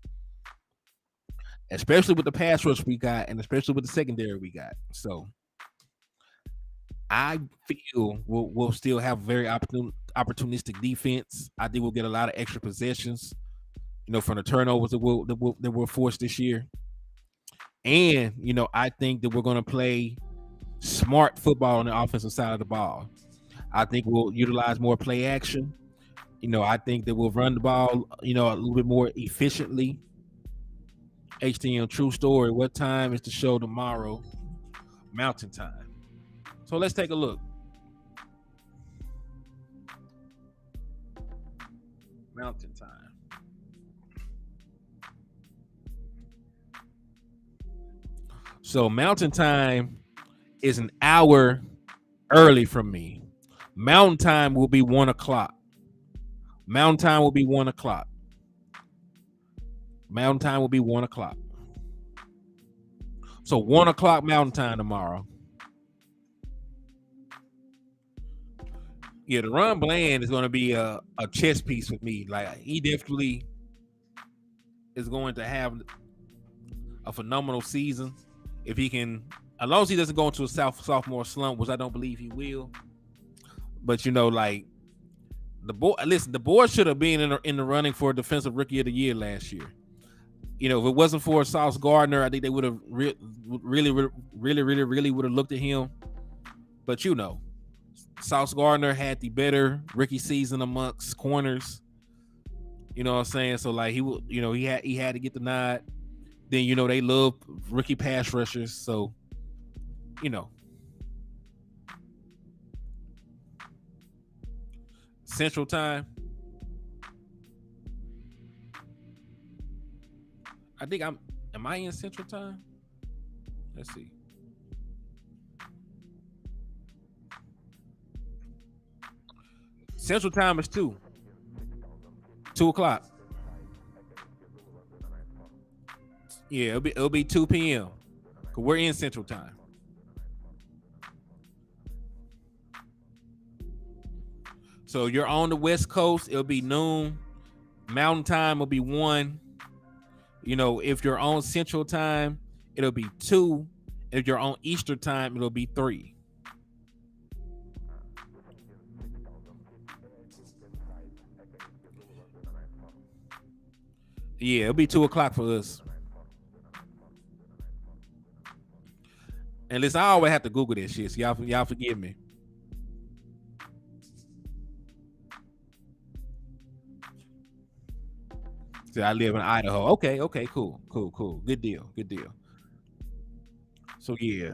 Especially with the pass rush we got, and especially with the secondary we got. So I feel we'll still have very opportunistic defense. I think we'll get a lot of extra possessions, from the turnovers that we're forced this year. And I think that we're going to play smart football on the offensive side of the ball. I think we'll utilize more play action. I think that we'll run the ball, a little bit more efficiently. HTM true story. What time is the show tomorrow? Mountain time. So let's take a look. Mountain time. So mountain time is an hour early from me. Mountain time will be 1 o'clock. Mountain time will be 1 o'clock. Mountain time will be 1 o'clock. So 1 o'clock mountain time tomorrow. Yeah, the Ron Bland is going to be a chess piece with me. Like he definitely is going to have a phenomenal season if he can, as long as he doesn't go into a sophomore slump, which I don't believe he will. But like the board should have been in the running for Defensive Rookie of the Year last year. If it wasn't for Sauce Gardner, I think they would have really would have looked at him. But Sauce Gardner had the better rookie season amongst corners. You know what I'm saying? So like he had to get the nod. Then they love rookie pass rushers. So Central Time. I think am I in Central Time? Let's see. Central Time is 2 o'clock. Yeah, it'll be 2 p.m. Cause we're in Central Time. So you're on the West Coast, it'll be noon. Mountain Time will be 1. If you're on Central Time, it'll be 2. If you're on Eastern Time, it'll be 3. Yeah, it'll be 2 o'clock for us. And listen, I always have to Google this shit, so y'all forgive me. So I live in Idaho. Okay, cool. Good deal. So yeah,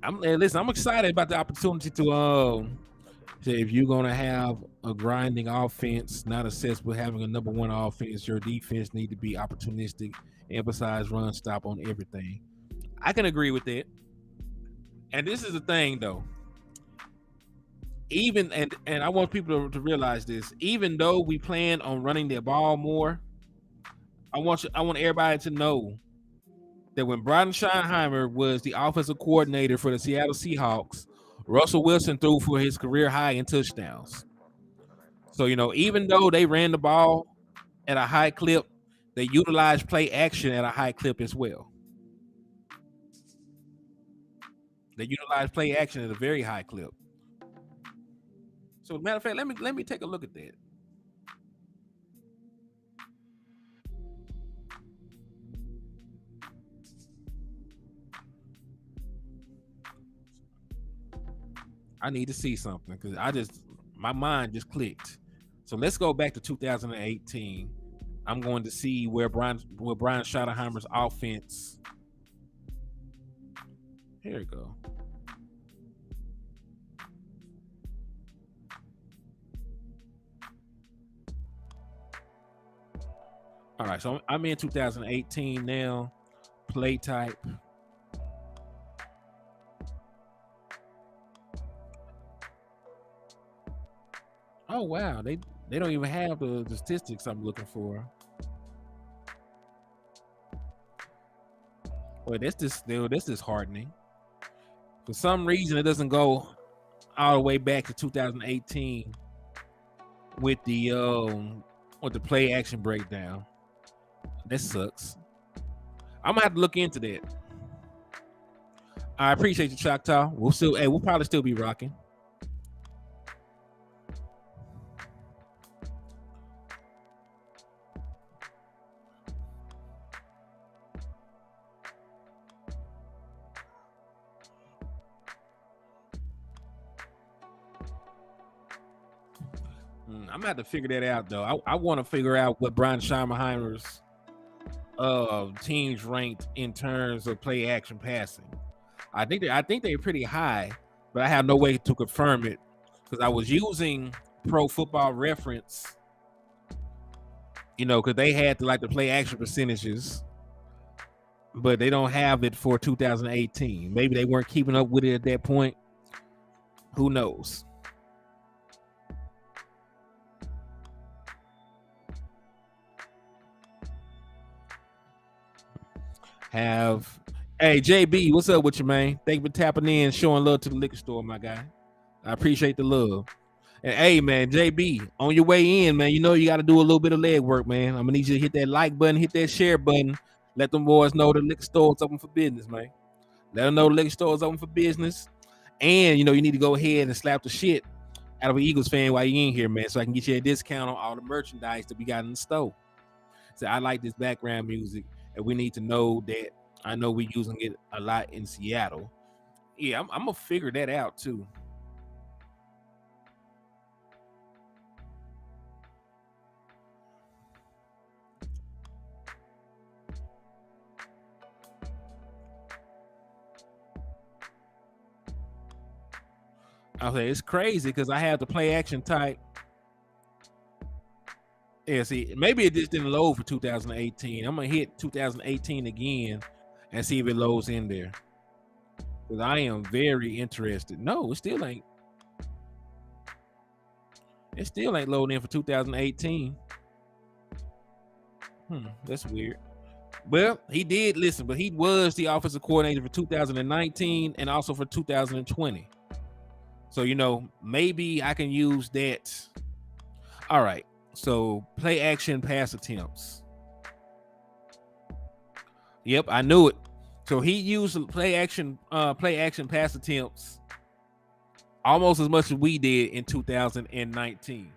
I'm excited about the opportunity to say if you're gonna have a grinding offense, not obsessed with having a number one offense, your defense need to be opportunistic, emphasize run stop on everything. I can agree with that. And this is the thing though. Even and I want people to realize this, even though we plan on running the ball more, I want everybody to know that when Brian Schottenheimer was the offensive coordinator for the Seattle Seahawks, Russell Wilson threw for his career high in touchdowns. So, even though they ran the ball at a high clip, they utilized play action at a high clip as well. They utilized play action at a very high clip. So, matter of fact, let me take a look at that. I need to see something because my mind just clicked. So let's go back to 2018. I'm going to see where Brian Schottenheimer's offense. Here we go. All right, so I'm in 2018 now. Play type. Oh wow, they don't even have the statistics I'm looking for. Boy, that's disheartening. For some reason, it doesn't go all the way back to 2018 with the play action breakdown. That sucks. I'm gonna have to look into that. I appreciate you, Choctaw. We'll probably still be rocking. I'm gonna have to figure that out though. I want to figure out what Brian Schottenheimer's teams ranked in terms of play action passing. I think they're pretty high, but I have no way to confirm it because I was using Pro Football Reference, because they had the play action percentages, but they don't have it for 2018. Maybe they weren't keeping up with it at that point. Who knows? Hey JB, what's up with you, man? Thank you for tapping in, showing love to the liquor store, my guy. I appreciate the love. And hey, man, JB, on your way in, man, you got to do a little bit of leg work, man. I'm gonna need you to hit that like button, hit that share button. Let them boys know the liquor store is open for business, man. Let them know the liquor store is open for business. And you need to go ahead and slap the shit out of an Eagles fan while you in here, man, so I can get you a discount on all the merchandise that we got in the store. So I like this background music, and we need to know that. I know we're using it a lot in Seattle. Yeah, I'm gonna figure that out too. I'll say it's crazy because I have the play action type. Yeah, see, maybe it just didn't load for 2018. I'm gonna hit 2018 again and see if it loads in there. Because I am very interested. No, it still ain't. It still ain't loading in for 2018. That's weird. Well, he did listen, but he was the offensive coordinator for 2019 and also for 2020. So, maybe I can use that. All right. So play action pass attempts. Yep, I knew it. So he used play action pass attempts almost as much as we did in 2019.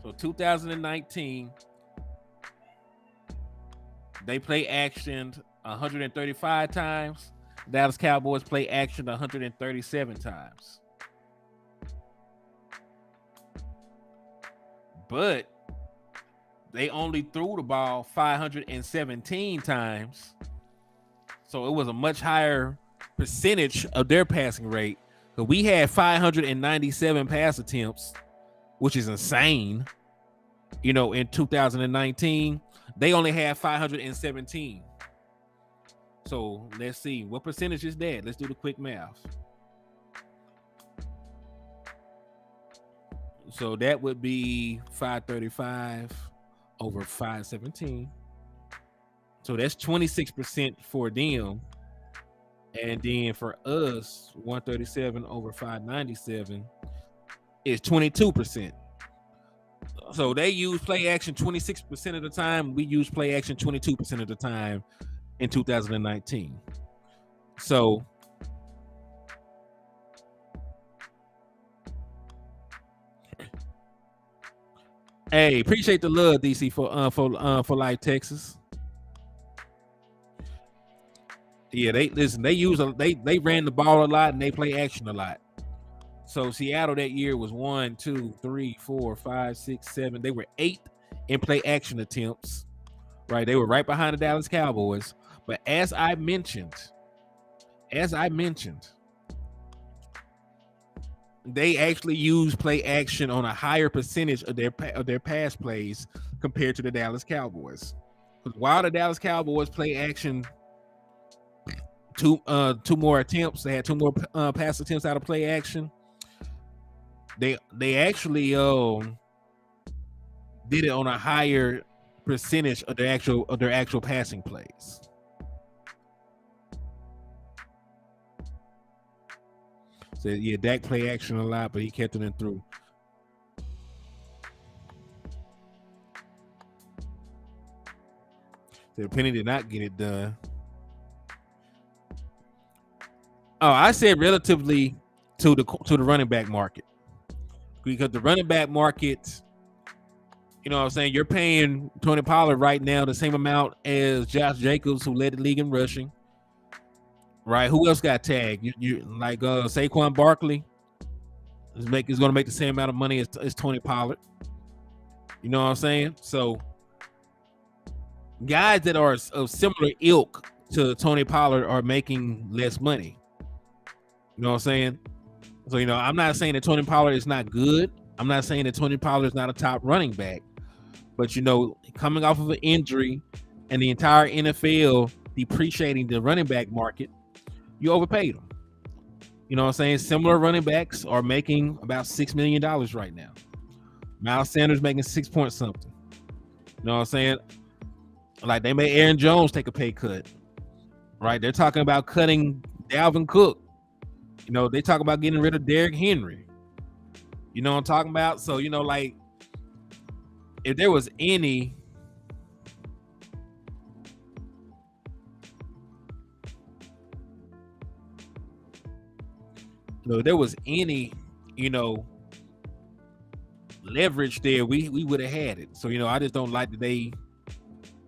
So 2019, they play actioned 135 times. Dallas Cowboys play action 137 times. But they only threw the ball 517 times. So it was a much higher percentage of their passing rate. So we had 597 pass attempts, which is insane. In 2019, they only had 517. So let's see. What percentage is that? Let's do the quick math. So that would be 535 over 517. So that's 26% for them. And then for us, 137 over 597 is 22%. So they use play action 26% of the time. We use play action 22% of the time in 2019. So hey, appreciate the love, DC, for Life Texas. Yeah, they ran the ball a lot and they play action a lot. So Seattle that year was 1, 2, 3, 4, 5, 6, 7. They were 8 in play action attempts. Right, they were right behind the Dallas Cowboys. But as I mentioned, they actually use play action on a higher percentage of their pass plays compared to the Dallas Cowboys. Because while the Dallas Cowboys play action two more attempts, they had 2 more pass attempts out of play action. They actually did it on a higher percentage of their actual passing plays. So yeah, Dak play action a lot, but he kept it in through. So Penny did not get it done. Oh, I said relatively to the running back market, because the running back market, what I'm saying, you're paying Tony Pollard right now the same amount as Josh Jacobs, who led the league in rushing. Right? Who else got tagged? You like Saquon Barkley? Is going to make the same amount of money as Tony Pollard. You know what I'm saying? So guys that are of similar ilk to Tony Pollard are making less money. You know what I'm saying? So, I'm not saying that Tony Pollard is not good. I'm not saying that Tony Pollard is not a top running back. But, coming off of an injury and the entire NFL depreciating the running back market, you overpaid him. You know what I'm saying? Similar running backs are making about $6 million right now. Miles Sanders making 6 point something. You know what I'm saying? Like, they made Aaron Jones take a pay cut. Right? They're talking about cutting Dalvin Cook. They talk about getting rid of Derrick Henry. You know what I'm talking about? So, like, if there was any leverage there, we would have had it. So, I just don't like that they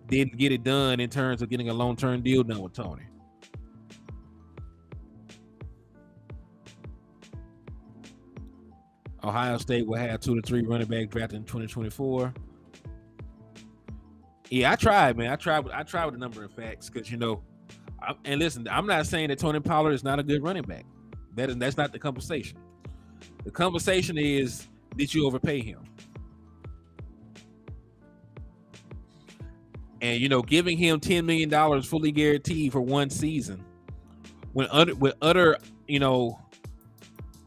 didn't get it done in terms of getting a long-term deal done with Tony. Ohio State will have 2 to 3 running backs drafted in 2024. Yeah, I tried, man. I tried with a number of facts because, and listen, I'm not saying that Tony Pollard is not a good running back. That's not the conversation. The conversation is, did you overpay him? And, giving him $10 million fully guaranteed for one season with other,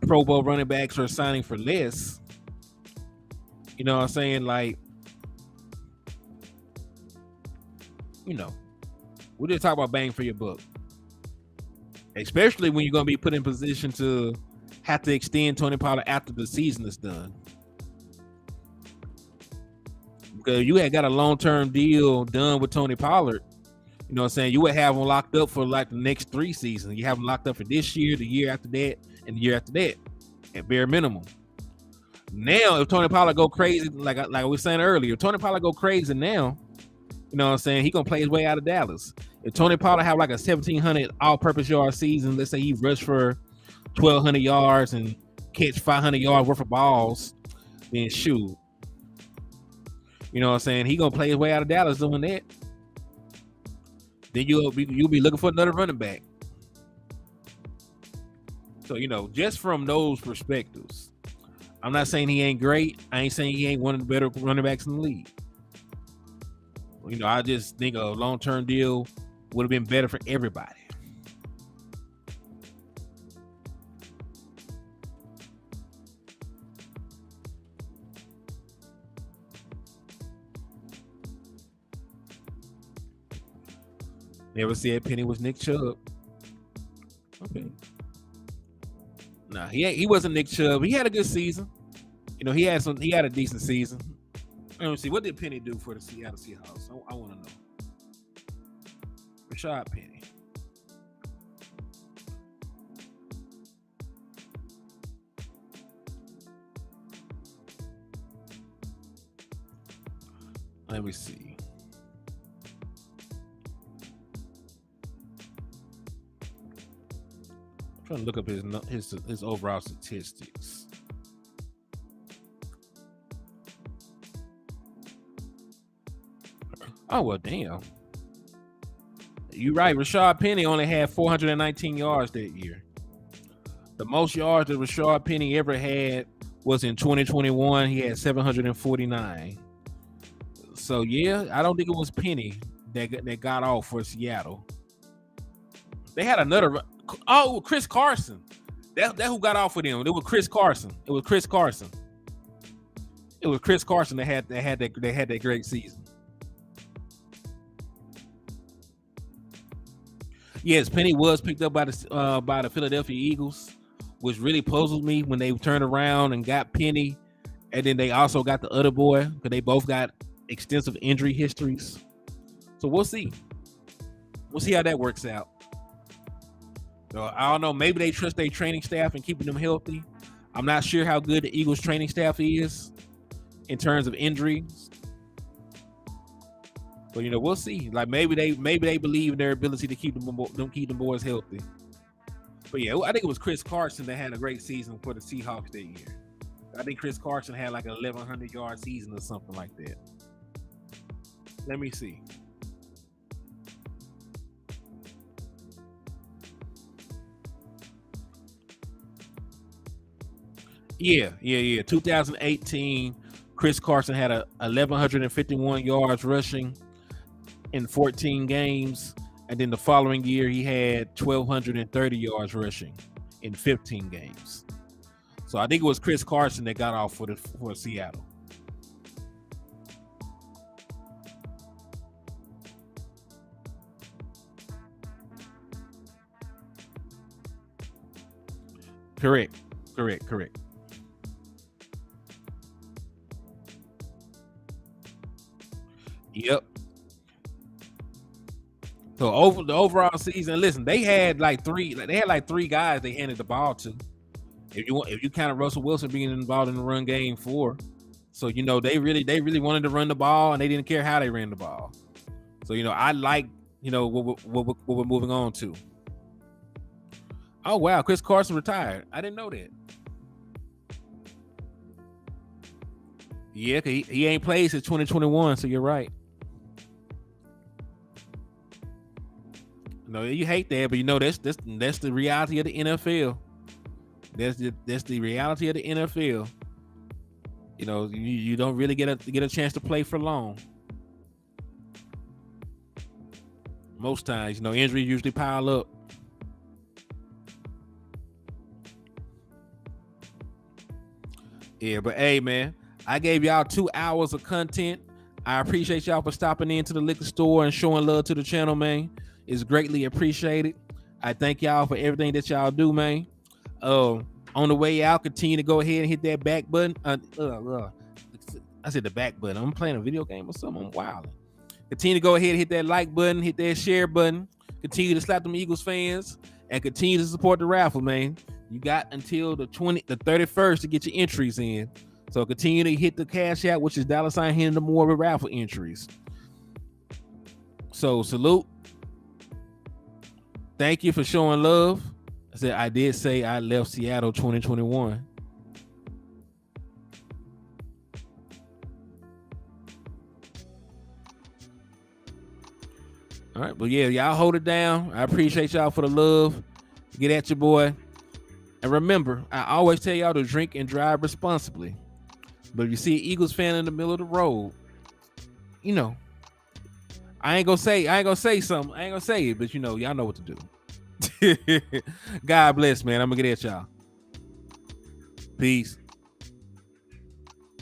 Pro Bowl running backs are signing for less. You know what I'm saying? Like, we just talk about bang for your buck. Especially when you're going to be put in position to have to extend Tony Pollard after the season is done. Because you had got a long-term deal done with Tony Pollard. You know what I'm saying? You would have him locked up for like the next 3 seasons. You have him locked up for this year, the year after that, and the year after that, at bare minimum. Now, if Tony Pollard go crazy, like we were saying earlier, if Tony Pollard go crazy now, you know what I'm saying, he gonna play his way out of Dallas. If Tony Pollard have like a 1,700 all-purpose yard season, let's say he rushed for 1,200 yards and catch 500 yards worth of balls, then shoot. You know what I'm saying? He gonna play his way out of Dallas doing that. Then you'll be looking for another running back. So, just from those perspectives, I'm not saying he ain't great. I ain't saying he ain't one of the better running backs in the league. I just think a long-term deal would have been better for everybody. Never said Penny was Nick Chubb. Okay. Nah, he wasn't Nick Chubb. He had a good season. He had a decent season. Let me see. What did Penny do for the Seattle Seahawks? I want to know. Rashad Penny. Let me see. I'm trying to look up his overall statistics. Oh, well, damn. You're right. Rashad Penny only had 419 yards that year. The most yards that Rashad Penny ever had was in 2021. He had 749. So, yeah, I don't think it was Penny that got off for Seattle. They had another. Oh, Chris Carson. That who got off for them. It was Chris Carson. It was Chris Carson that had that great season. Yes, Penny was picked up by the Philadelphia Eagles, which really puzzled me when they turned around and got Penny, and then they also got the other boy because they both got extensive injury histories. So we'll see. We'll see how that works out. So I don't know. Maybe they trust their training staff and keeping them healthy. I'm not sure how good the Eagles training staff is in terms of injuries. But we'll see. Like maybe they believe in their ability to keep them boys healthy. But yeah, I think it was Chris Carson that had a great season for the Seahawks that year. I think Chris Carson had like an 1,100-yard season or something like that. Let me see. Yeah. 2018, Chris Carson had a 1,151 yards rushing in 14 games, and then the following year he had 1,230 yards rushing in 15 games. So I think it was Chris Carson that got off for Seattle. Correct. Yep. So over the overall season, listen, they had like three guys they handed the ball to. If you count Russell Wilson being involved in the run game for, so they really wanted to run the ball and they didn't care how they ran the ball. So I like what we're moving on to. Oh wow, Chris Carson retired. I didn't know that. Yeah, he ain't played since 2021, so you're right. No, you hate that, but that's the reality of the NFL. That's the reality of the NFL. You don't really get a chance to play for long. Most times, injuries usually pile up. Yeah, but hey, man, I gave y'all 2 hours of content. I appreciate y'all for stopping into the liquor store and showing love to the channel, man. It's greatly appreciated. I thank y'all for everything that y'all do, man. On the way out, continue to go ahead and hit that back button. I said the back button. I'm playing a video game or something. I'm wild. Continue to go ahead and hit that like button, hit that share button. Continue to slap them Eagles fans and continue to support the raffle, man. You got until the 31st to get your entries in. So continue to hit the cash out, which is $ Henry more with raffle entries. So salute. Thank you for showing love. I did say I left Seattle 2021. All right, but yeah, y'all hold it down. I appreciate y'all for the love. Get at your boy. And remember, I always tell y'all to drink and drive responsibly. But if you see an Eagles fan in the middle of the road, I ain't gonna say something. I ain't gonna say it, but y'all know what to do. God bless, man. I'm gonna get at y'all. Peace.